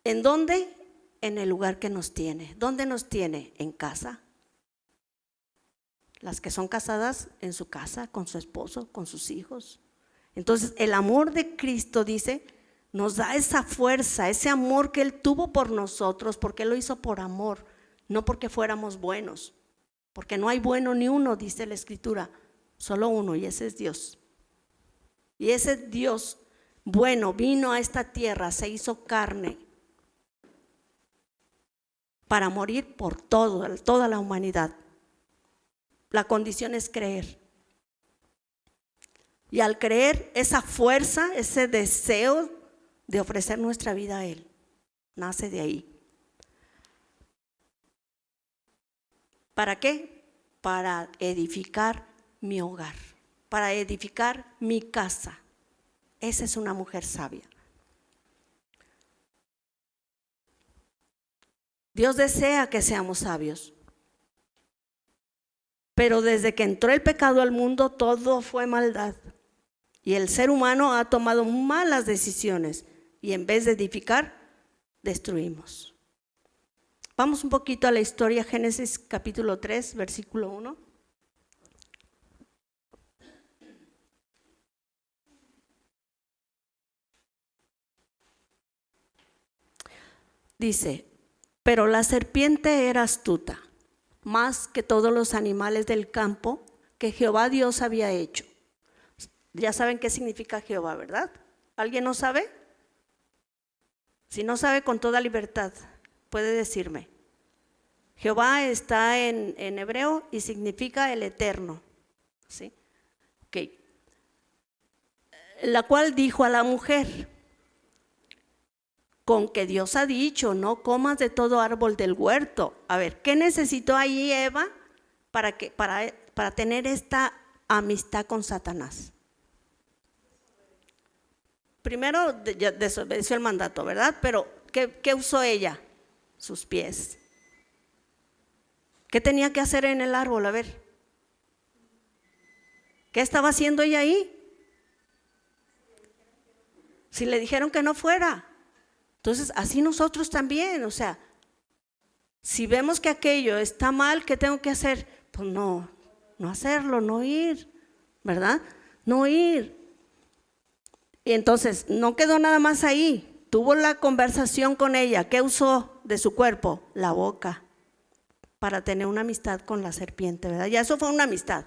¿En dónde? En el lugar que nos tiene. ¿Dónde nos tiene? En casa. Las que son casadas, en su casa, con su esposo, con sus hijos. Entonces, el amor de Cristo, dice, nos da esa fuerza, ese amor que Él tuvo por nosotros, porque Él lo hizo por amor, no porque fuéramos buenos, porque no hay bueno ni uno, dice la Escritura, solo uno, y ese es Dios. Y ese Dios bueno vino a esta tierra, se hizo carne para morir por toda la humanidad. La condición es creer. Y al creer, esa fuerza, ese deseo de ofrecer nuestra vida a Él, nace de ahí. ¿Para qué? Para edificar mi hogar, para edificar mi casa. Esa es una mujer sabia. Dios desea que seamos sabios. Pero desde que entró el pecado al mundo, todo fue maldad. Y el ser humano ha tomado malas decisiones. Y en vez de edificar, destruimos. Vamos un poquito a la historia, Génesis capítulo 3, versículo 1. Dice, pero la serpiente era astuta, más que todos los animales del campo que Jehová Dios había hecho. Ya saben qué significa Jehová, ¿verdad? ¿Alguien no sabe? Si no sabe, con toda libertad puede decirme. Jehová está en hebreo y significa el eterno, ¿sí? Ok. La cual dijo a la mujer, con que Dios ha dicho, no comas de todo árbol del huerto. A ver, ¿qué necesitó ahí Eva para tener esta amistad con Satanás? Primero desobedeció el mandato, ¿verdad? Pero ¿qué usó ella? Sus pies. ¿Qué tenía que hacer en el árbol? A ver, ¿qué estaba haciendo ella ahí? Si le dijeron que no fuera. Entonces, así nosotros también, o sea, si vemos que aquello está mal, ¿qué tengo que hacer? Pues no hacerlo, no ir, ¿verdad? No ir. Y entonces, no quedó nada más ahí, tuvo la conversación con ella. ¿Qué usó de su cuerpo? La boca, para tener una amistad con la serpiente, ¿verdad? Ya eso fue una amistad.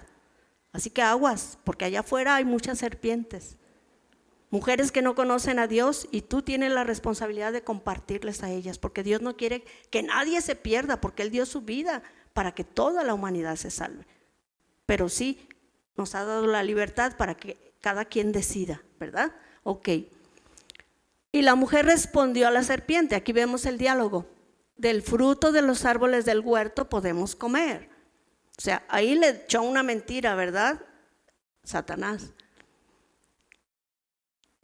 Así que aguas, porque allá afuera hay muchas serpientes. Mujeres que no conocen a Dios y tú tienes la responsabilidad de compartirles a ellas, porque Dios no quiere que nadie se pierda, porque Él dio su vida para que toda la humanidad se salve. Pero sí, nos ha dado la libertad para que cada quien decida, ¿verdad? Ok. Y la mujer respondió a la serpiente, aquí vemos el diálogo, del fruto de los árboles del huerto podemos comer. O sea, ahí le echó una mentira, ¿verdad? Satanás.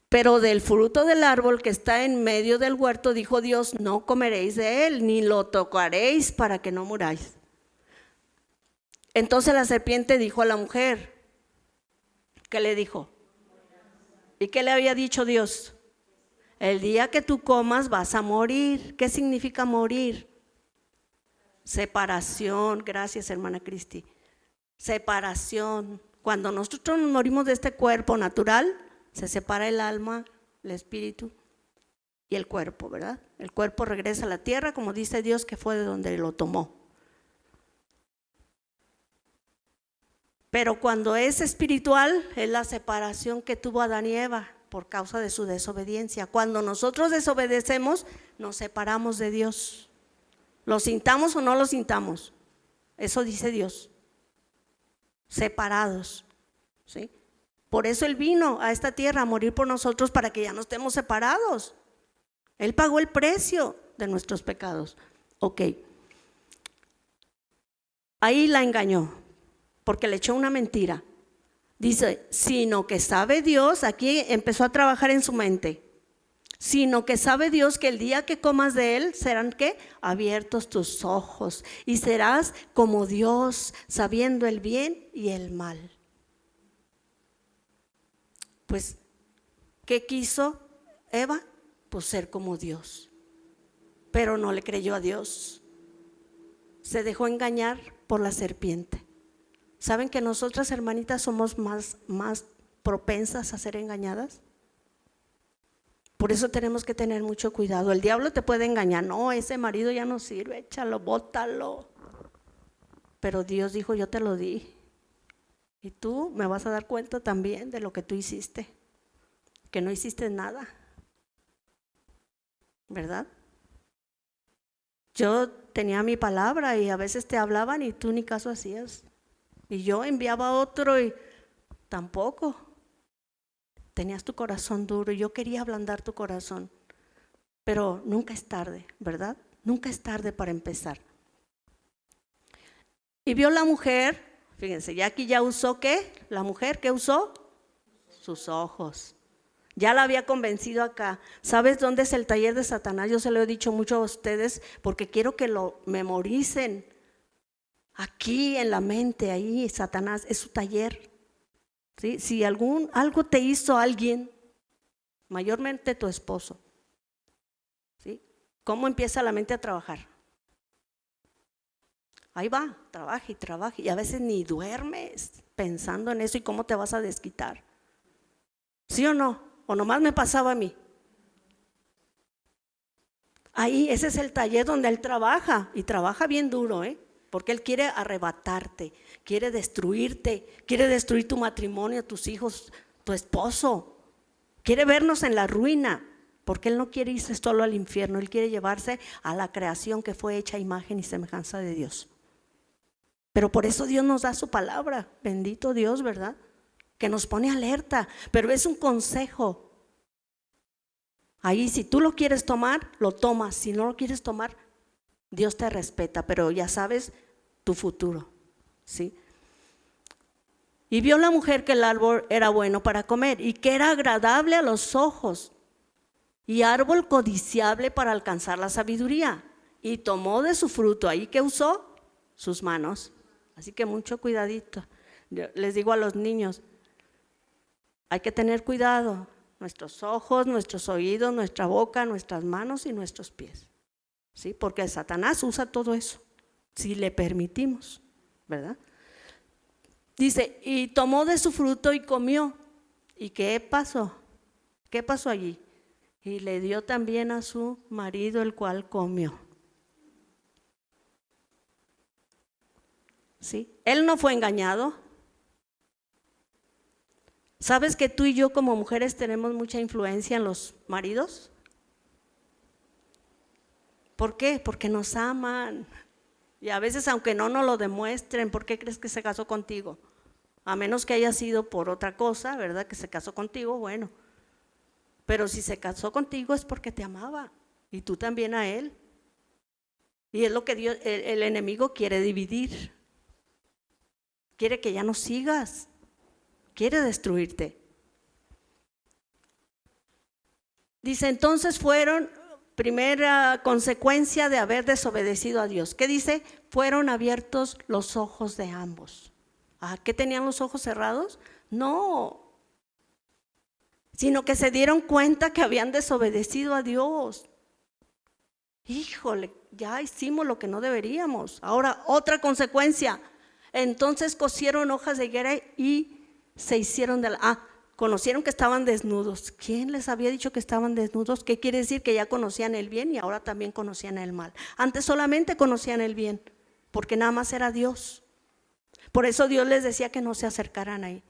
Pero del fruto del árbol que está en medio del huerto, dijo Dios, no comeréis de él, ni lo tocaréis para que no muráis. Entonces la serpiente dijo a la mujer, ¿qué le dijo? ¿Y qué le había dicho Dios? El día que tú comas vas a morir. ¿Qué significa morir? Separación, gracias hermana Cristi. Separación. Cuando nosotros nos morimos de este cuerpo natural, se separa el alma, el espíritu y el cuerpo, ¿verdad? El cuerpo regresa a la tierra, como dice Dios que fue de donde lo tomó. Pero cuando es espiritual, es la separación que tuvo Adán y Eva por causa de su desobediencia. Cuando nosotros desobedecemos, nos separamos de Dios. ¿Lo sintamos o no lo sintamos? Eso dice Dios. Separados, ¿sí? Por eso Él vino a esta tierra a morir por nosotros para que ya no estemos separados. Él pagó el precio de nuestros pecados. Ok. Ahí la engañó, porque le echó una mentira. Dice, sino que sabe Dios, aquí empezó a trabajar en su mente. Sino que sabe Dios que el día que comas de él serán ¿qué? Abiertos tus ojos y serás como Dios, sabiendo el bien y el mal. Pues, ¿qué quiso Eva? Pues ser como Dios. Pero no le creyó a Dios. Se dejó engañar por la serpiente. ¿Saben que nosotras, hermanitas, somos más propensas a ser engañadas? Por eso tenemos que tener mucho cuidado. El diablo te puede engañar. No, ese marido ya no sirve, échalo, bótalo. Pero Dios dijo, yo te lo di. Y tú me vas a dar cuenta también de lo que tú hiciste. Que no hiciste nada. ¿Verdad? Yo tenía mi palabra y a veces te hablaban y tú ni caso hacías. Y yo enviaba a otro y tampoco. Tenías tu corazón duro y yo quería ablandar tu corazón. Pero nunca es tarde, ¿verdad? Nunca es tarde para empezar. Y vio la mujer, fíjense, ya aquí ya usó ¿qué? La mujer, ¿qué usó? Sus ojos. Ya la había convencido acá. ¿Sabes dónde es el taller de Satanás? Yo se lo he dicho mucho a ustedes porque quiero que lo memoricen. Aquí en la mente, ahí Satanás es su taller. ¿Sí? Si algo te hizo alguien, mayormente tu esposo, ¿sí? ¿Cómo empieza la mente a trabajar? Ahí va, trabaja y a veces ni duermes pensando en eso y cómo te vas a desquitar. ¿Sí o no? ¿O nomás me pasaba a mí? Ahí, ese es el taller donde él trabaja y trabaja bien duro, porque él quiere arrebatarte, quiere destruirte, quiere destruir tu matrimonio, tus hijos, tu esposo. Quiere vernos en la ruina, porque él no quiere irse solo al infierno, él quiere llevarse a la creación que fue hecha a imagen y semejanza de Dios. Pero por eso Dios nos da su palabra, bendito Dios, ¿verdad? Que nos pone alerta, pero es un consejo. Ahí si tú lo quieres tomar, lo tomas, si no lo quieres tomar, Dios te respeta, pero ya sabes tu futuro, ¿sí? Y vio la mujer que el árbol era bueno para comer y que era agradable a los ojos y árbol codiciable para alcanzar la sabiduría. Y tomó de su fruto, ahí que usó sus manos. Así que mucho cuidadito. Yo les digo a los niños, hay que tener cuidado, nuestros ojos, nuestros oídos, nuestra boca, nuestras manos y nuestros pies, ¿sí? Porque Satanás usa todo eso, si le permitimos, ¿verdad? Dice, y tomó de su fruto y comió. ¿Y qué pasó? ¿Qué pasó allí? Y le dio también a su marido, el cual comió. ¿Sí? Él no fue engañado. ¿Sabes que tú y yo como mujeres tenemos mucha influencia en los maridos? ¿Por qué? Porque nos aman. Y a veces aunque no nos lo demuestren, ¿por qué crees que se casó contigo? A menos que haya sido por otra cosa, ¿verdad? Que se casó contigo, bueno. Pero si se casó contigo es porque te amaba y tú también a él. Y es lo que Dios, el enemigo quiere dividir. Quiere que ya no sigas. Quiere destruirte. Dice, entonces fueron, primera consecuencia de haber desobedecido a Dios. ¿Qué dice? Fueron abiertos los ojos de ambos. ¿A qué tenían los ojos cerrados? No, sino que se dieron cuenta que habían desobedecido a Dios. Híjole, ya hicimos lo que no deberíamos. Ahora, otra consecuencia. Entonces cosieron hojas de higuera y se hicieron conocieron que estaban desnudos. ¿Quién les había dicho que estaban desnudos? ¿Qué quiere decir? Que ya conocían el bien y ahora también conocían el mal. Antes solamente conocían el bien, porque nada más era Dios. Por eso Dios les decía que no se acercaran ahí.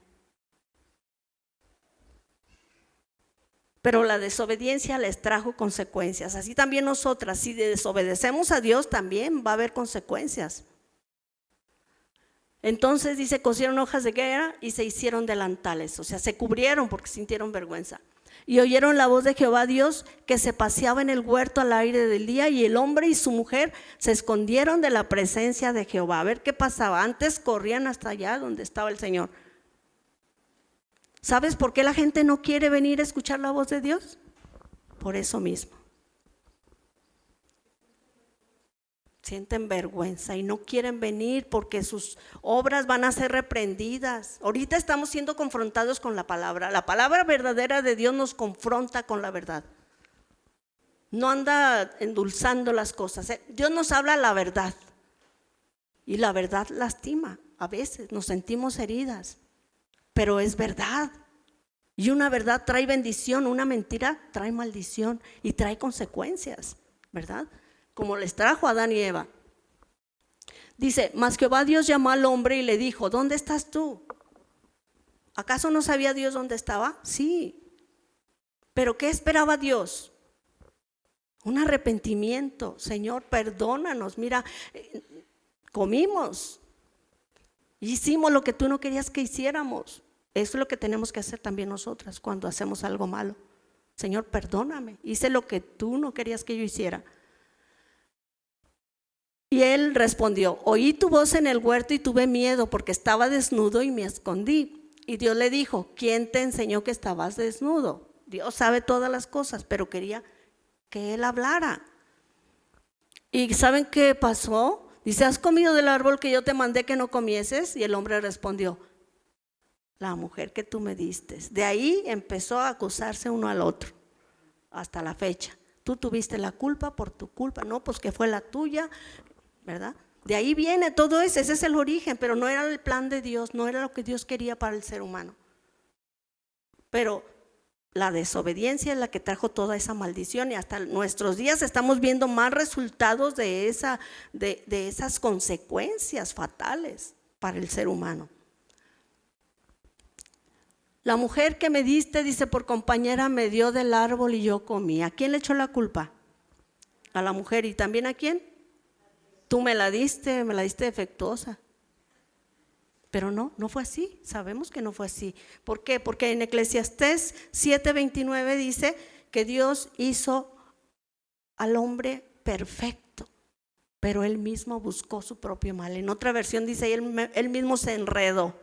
Pero la desobediencia les trajo consecuencias. Así también nosotras, si desobedecemos a Dios, también va a haber consecuencias. Entonces dice, cosieron hojas de higuera y se hicieron delantales, o sea, se cubrieron porque sintieron vergüenza. Y oyeron la voz de Jehová Dios que se paseaba en el huerto al aire del día, y el hombre y su mujer se escondieron de la presencia de Jehová. A ver qué pasaba. Antes corrían hasta allá donde estaba el Señor. ¿Sabes por qué la gente no quiere venir a escuchar la voz de Dios? Por eso mismo. Sienten vergüenza y no quieren venir porque sus obras van a ser reprendidas. Ahorita estamos siendo confrontados con la palabra. La palabra verdadera de Dios nos confronta con la verdad. No anda endulzando las cosas. Dios nos habla la verdad. Y la verdad lastima. A veces nos sentimos heridas. Pero es verdad. Y una verdad trae bendición, una mentira trae maldición y trae consecuencias, ¿verdad? Como les trajo a Adán y Eva. Dice, mas Jehová Dios llamó al hombre y le dijo, ¿dónde estás tú? ¿Acaso no sabía Dios dónde estaba? Sí. ¿Pero qué esperaba Dios? Un arrepentimiento. Señor, perdónanos. Mira, comimos, hicimos lo que tú no querías que hiciéramos. Eso es lo que tenemos que hacer también nosotras cuando hacemos algo malo. Señor, perdóname, hice lo que tú no querías que yo hiciera. Y él respondió: oí tu voz en el huerto y tuve miedo porque estaba desnudo y me escondí. Y Dios le dijo: ¿quién te enseñó que estabas desnudo? Dios sabe todas las cosas, pero quería que él hablara. ¿Y saben qué pasó? Dice: ¿has comido del árbol que yo te mandé que no comieses? Y el hombre respondió: la mujer que tú me diste. De ahí empezó a acusarse uno al otro hasta la fecha. Tú tuviste la culpa, por tu culpa. No, pues que fue la tuya, ¿verdad? De ahí viene todo eso, ese es el origen, pero no era el plan de Dios, no era lo que Dios quería para el ser humano. Pero la desobediencia es la que trajo toda esa maldición, y hasta nuestros días estamos viendo más resultados de esas consecuencias fatales para el ser humano. La mujer que me diste, dice, por compañera me dio del árbol y yo comí. ¿A quién le echó la culpa? A la mujer. ¿Y también a quién? Tú me la diste defectuosa. Pero no fue así, sabemos que no fue así. ¿Por qué? Porque en Eclesiastés 7:29 dice que Dios hizo al hombre perfecto, pero él mismo buscó su propio mal. En otra versión dice: él mismo se enredó.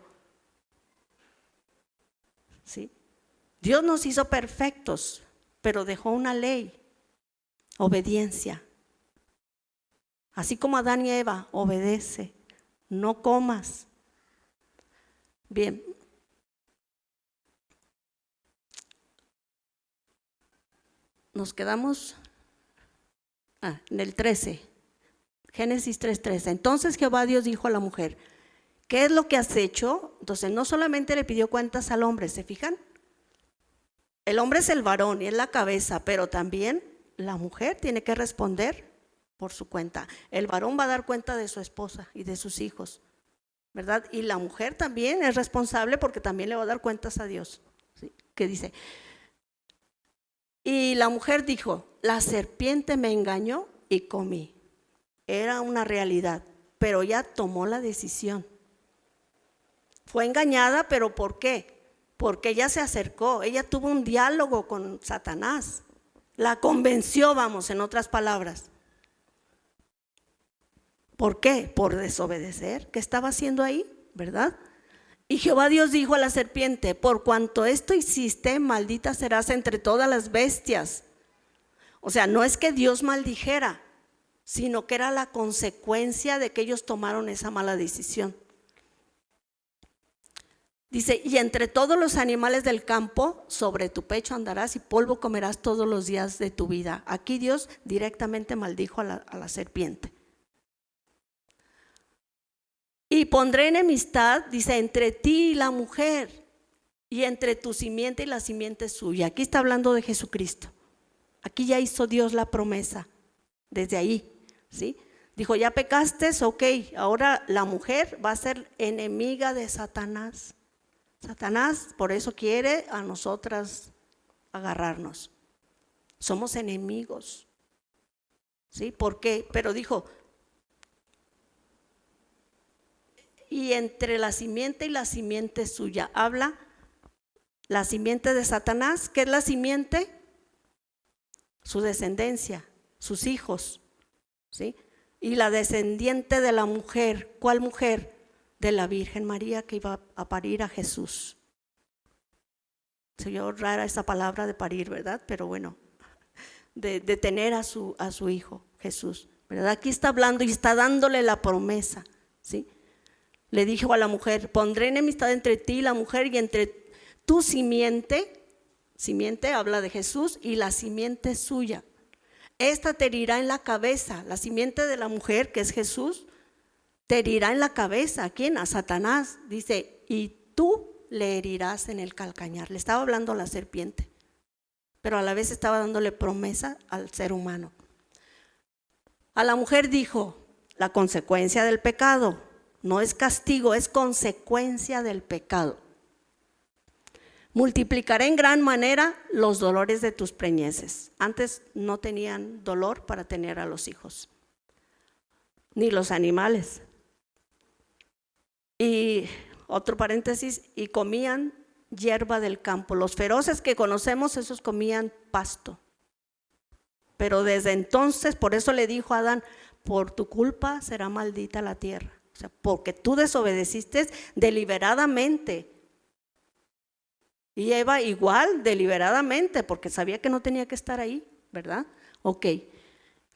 ¿Sí? Dios nos hizo perfectos, pero dejó una ley: obediencia. Así como Adán y Eva, obedece, no comas. Bien. Nos quedamos en el 13, Génesis 3:13. Entonces Jehová Dios dijo a la mujer: ¿qué es lo que has hecho? Entonces no solamente le pidió cuentas al hombre, ¿se fijan? El hombre es el varón y es la cabeza, pero también la mujer tiene que responder por su cuenta. El varón va a dar cuenta de su esposa y de sus hijos, ¿verdad? Y la mujer también es responsable porque también le va a dar cuentas a Dios. ¿Sí? ¿Qué dice? Y la mujer dijo: la serpiente me engañó y comí. Era una realidad, pero ya tomó la decisión. Fue engañada, pero ¿por qué? Porque ella se acercó, ella tuvo un diálogo con Satanás, la convenció, vamos, en otras palabras. ¿Por qué? Por desobedecer. ¿Qué estaba haciendo ahí? ¿Verdad? Y Jehová Dios dijo a la serpiente: por cuanto esto hiciste, maldita serás entre todas las bestias. O sea, no es que Dios maldijera, sino que era la consecuencia de que ellos tomaron esa mala decisión. Dice: y entre todos los animales del campo, sobre tu pecho andarás y polvo comerás todos los días de tu vida. Aquí Dios directamente maldijo a la serpiente. Y pondré enemistad, dice, entre ti y la mujer, y entre tu simiente y la simiente suya. Aquí está hablando de Jesucristo. Aquí ya hizo Dios la promesa, desde ahí, ¿sí? Dijo: ya pecaste, ok, ahora la mujer va a ser enemiga de Satanás. Satanás por eso quiere a nosotras agarrarnos. Somos enemigos, ¿sí? ¿Por qué? Pero dijo: y entre la simiente y la simiente suya. Habla la simiente de Satanás. ¿Qué es la simiente? Su descendencia, sus hijos, ¿sí? Y la descendiente de la mujer. ¿Cuál mujer? De la Virgen María, que iba a parir a Jesús. Se oyó rara esa palabra de parir, ¿verdad? Pero bueno, de tener a su hijo Jesús, ¿verdad? Aquí está hablando y está dándole la promesa, ¿sí? Le dijo a la mujer: pondré enemistad entre ti y la mujer, y entre tu simiente, simiente habla de Jesús, y la simiente suya. Esta te herirá en la cabeza. La simiente de la mujer, que es Jesús, te herirá en la cabeza. ¿A quién? A Satanás. Dice: y tú le herirás en el calcañar. Le estaba hablando a la serpiente, pero a la vez estaba dándole promesa al ser humano. A la mujer dijo: la consecuencia del pecado. No es castigo, es consecuencia del pecado. Multiplicaré en gran manera los dolores de tus preñeces. Antes no tenían dolor para tener a los hijos, ni los animales. Y otro paréntesis: y comían hierba del campo. Los feroces que conocemos, esos comían pasto. Pero desde entonces, por eso le dijo a Adán: por tu culpa será maldita la tierra. O sea, porque tú desobedeciste deliberadamente. Y Eva igual, deliberadamente, porque sabía que no tenía que estar ahí, ¿verdad? Ok.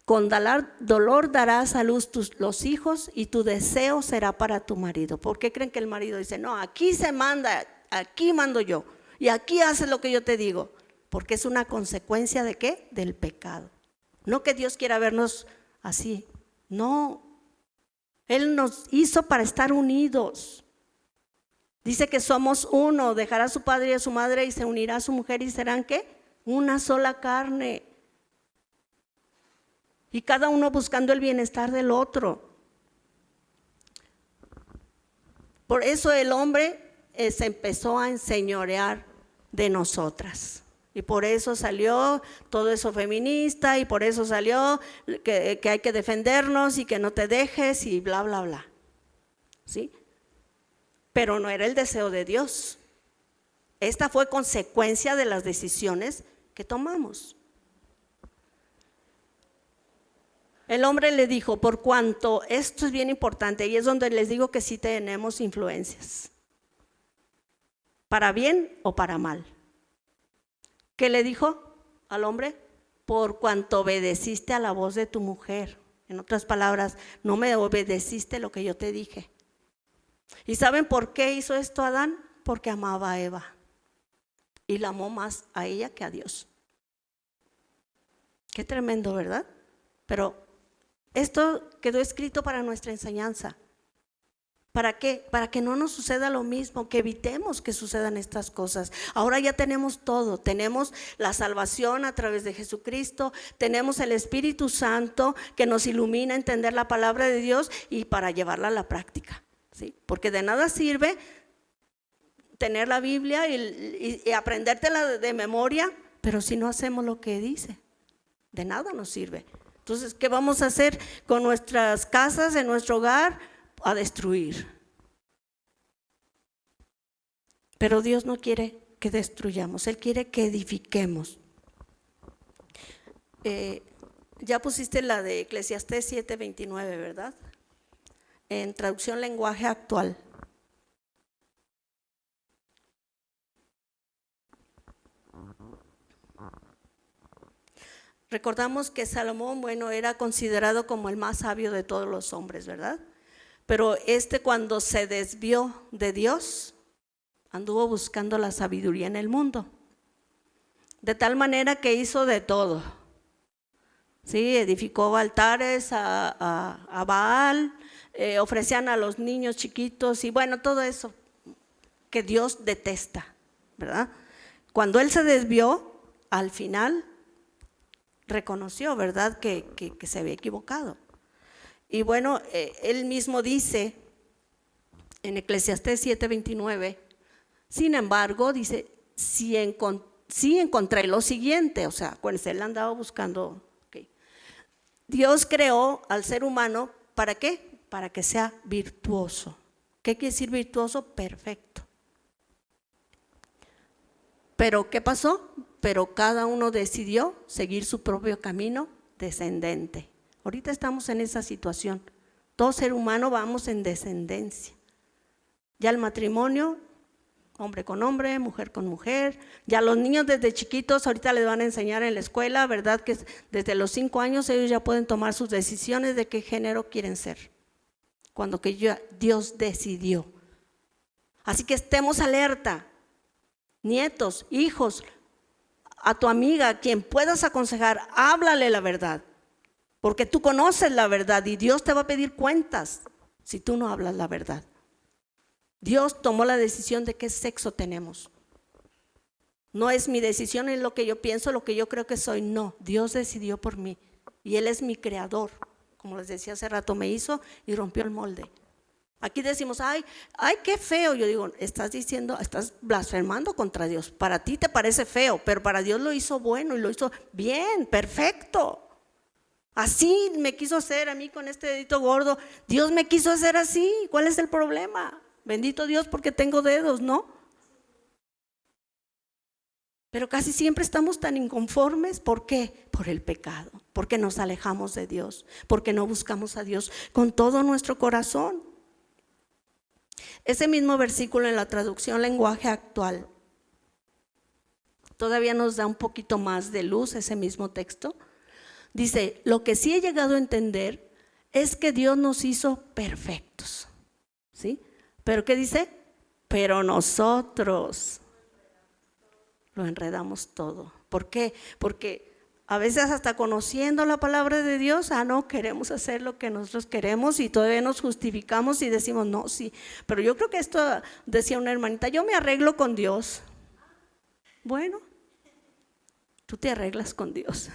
Con dolor darás a luz los hijos y tu deseo será para tu marido. ¿Por qué creen que el marido dice, no, aquí se manda, aquí mando yo y aquí haces lo que yo te digo? Porque es una consecuencia ¿de qué? Del pecado. No que Dios quiera vernos así, no. Él nos hizo para estar unidos. Dice que somos uno, dejará a su padre y a su madre y se unirá a su mujer y serán ¿qué? Una sola carne. Y cada uno buscando el bienestar del otro. Por eso el hombre se empezó a enseñorear de nosotras. Y por eso salió todo eso feminista y por eso salió que hay que defendernos y que no te dejes y bla, bla, bla. ¿Sí? Pero no era el deseo de Dios. Esta fue consecuencia de las decisiones que tomamos. El hombre le dijo, por cuanto, esto es bien importante y es donde les digo que sí tenemos influencias, para bien o para mal. ¿Qué le dijo al hombre? Por cuanto obedeciste a la voz de tu mujer. En otras palabras, no me obedeciste lo que yo te dije. ¿Y saben por qué hizo esto Adán? Porque amaba a Eva y la amó más a ella que a Dios. Qué tremendo, ¿verdad? Pero esto quedó escrito para nuestra enseñanza. ¿Para qué? Para que no nos suceda lo mismo, que evitemos que sucedan estas cosas. Ahora ya tenemos todo, tenemos la salvación a través de Jesucristo, tenemos el Espíritu Santo que nos ilumina a entender la palabra de Dios y para llevarla a la práctica, ¿sí? Porque de nada sirve tener la Biblia y aprendértela de memoria, pero si no hacemos lo que dice, de nada nos sirve. Entonces, ¿qué vamos a hacer con nuestras casas, en nuestro hogar? A destruir. Pero Dios no quiere que destruyamos, Él quiere que edifiquemos. Ya pusiste la de Eclesiastés 7:29, ¿verdad? En traducción lenguaje actual. Recordamos que Salomón, bueno, era considerado como el más sabio de todos los hombres, ¿verdad? Pero cuando se desvió de Dios, anduvo buscando la sabiduría en el mundo. De tal manera que hizo de todo. Sí, edificó altares a Baal, ofrecían a los niños chiquitos y bueno, todo eso que Dios detesta, ¿verdad? Cuando él se desvió, al final reconoció, ¿verdad? Que se había equivocado. Y bueno, él mismo dice en Eclesiastés 7:29, sin embargo, dice, sí encontré lo siguiente, o sea, acuérdense, él andaba buscando, okay. Dios creó al ser humano, ¿para qué? Para que sea virtuoso. ¿Qué quiere decir virtuoso? Perfecto. Pero ¿qué pasó? Pero cada uno decidió seguir su propio camino descendente. Ahorita estamos en esa situación. Todo ser humano vamos en descendencia. Ya el matrimonio, hombre con hombre, mujer con mujer. Ya los niños desde chiquitos, ahorita les van a enseñar en la escuela, ¿verdad? Que desde los 5 años ellos ya pueden tomar sus decisiones de qué género quieren ser. Cuando que Dios decidió. Así que estemos alerta. Nietos, hijos, a tu amiga, a quien puedas aconsejar, háblale la verdad. Porque tú conoces la verdad y Dios te va a pedir cuentas si tú no hablas la verdad. Dios tomó la decisión de qué sexo tenemos. No es mi decisión, es lo que yo pienso, lo que yo creo que soy. No, Dios decidió por mí y Él es mi creador. Como les decía hace rato, me hizo y rompió el molde. Aquí decimos, ay, qué feo. Yo digo, estás blasfemando contra Dios. Para ti te parece feo, pero para Dios lo hizo bueno y lo hizo bien, perfecto. Así me quiso hacer a mí con este dedito gordo. Dios me quiso hacer así. ¿Cuál es el problema? Bendito Dios porque tengo dedos, ¿no? Pero casi siempre estamos tan inconformes. ¿Por qué? Por el pecado, porque nos alejamos de Dios, porque no buscamos a Dios con todo nuestro corazón. Ese mismo versículo en la traducción lenguaje actual todavía nos da un poquito más de luz. Ese mismo texto dice: lo que sí he llegado a entender es que Dios nos hizo perfectos, ¿sí? ¿Pero qué dice? Pero nosotros lo enredamos todo. ¿Por qué? Porque a veces hasta conociendo la palabra de Dios, no queremos hacer lo que nosotros queremos y todavía nos justificamos y decimos, no, sí, pero yo creo que esto, decía una hermanita, yo me arreglo con Dios. Bueno, tú te arreglas con Dios.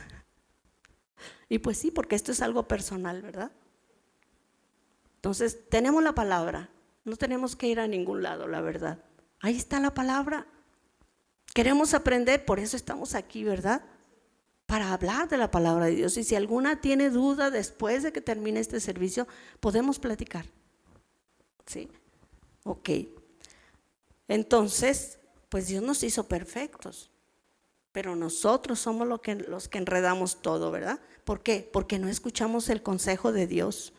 Y pues sí, porque esto es algo personal, ¿verdad? Entonces, tenemos la palabra, no tenemos que ir a ningún lado, la verdad. Ahí está la palabra. Queremos aprender, por eso estamos aquí, ¿verdad? Para hablar de la palabra de Dios. Y si alguna tiene duda después de que termine este servicio, podemos platicar. ¿Sí? Ok. Entonces, pues Dios nos hizo perfectos, pero nosotros somos los que enredamos todo, ¿verdad? ¿Por qué? Porque no escuchamos el consejo de Dios.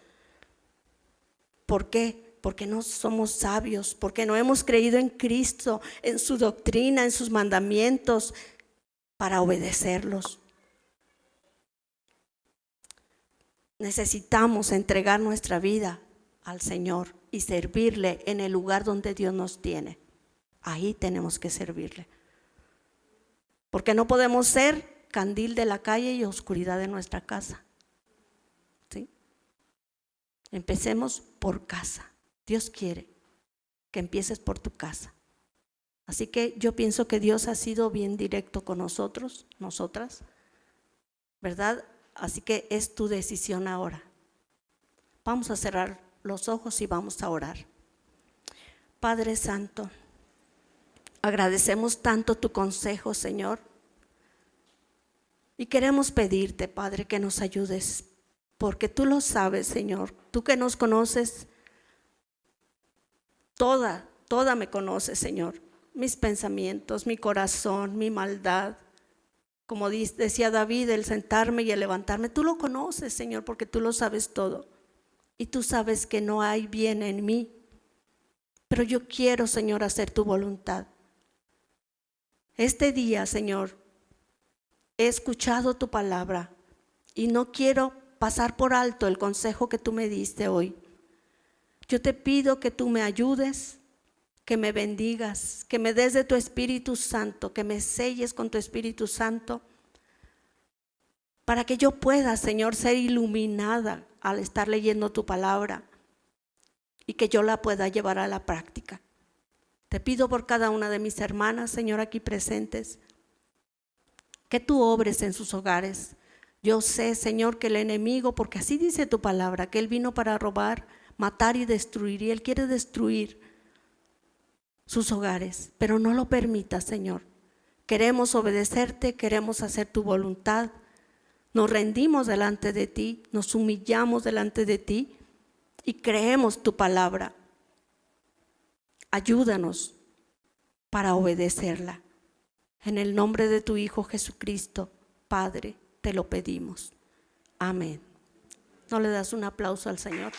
¿Por qué? Porque no somos sabios, porque no hemos creído en Cristo, en su doctrina, en sus mandamientos, para obedecerlos. Necesitamos entregar nuestra vida al Señor y servirle en el lugar donde Dios nos tiene. Ahí tenemos que servirle. Porque no podemos ser candil de la calle y oscuridad de nuestra casa. ¿Sí? Empecemos por casa. Dios quiere que empieces por tu casa. Así que yo pienso que Dios ha sido bien directo con nosotros, nosotras, ¿verdad? Así que es tu decisión ahora. Vamos a cerrar los ojos y vamos a orar. Padre Santo, agradecemos tanto tu consejo, Señor, y queremos pedirte, Padre, que nos ayudes, porque tú lo sabes, Señor, tú que nos conoces, toda me conoces, Señor, mis pensamientos, mi corazón, mi maldad. Como decía David, el sentarme y el levantarme, tú lo conoces, Señor, porque tú lo sabes todo. Y tú sabes que no hay bien en mí. Pero yo quiero, Señor, hacer tu voluntad. Este día, Señor, he escuchado tu palabra y no quiero pasar por alto el consejo que tú me diste hoy. Yo te pido que tú me ayudes, que me bendigas, que me des de tu Espíritu Santo, que me selles con tu Espíritu Santo, para que yo pueda, Señor, ser iluminada al estar leyendo tu palabra y que yo la pueda llevar a la práctica. Te pido por cada una de mis hermanas, Señor, aquí presentes, que tú obres en sus hogares. Yo sé, Señor, que el enemigo, porque así dice tu palabra, que él vino para robar, matar y destruir, y él quiere destruir sus hogares, pero no lo permitas, Señor. Queremos obedecerte, queremos hacer tu voluntad. Nos rendimos delante de ti, nos humillamos delante de ti y creemos tu palabra. Ayúdanos para obedecerla. En el nombre de tu Hijo Jesucristo, Padre, te lo pedimos. Amén. ¿No le das un aplauso al Señor?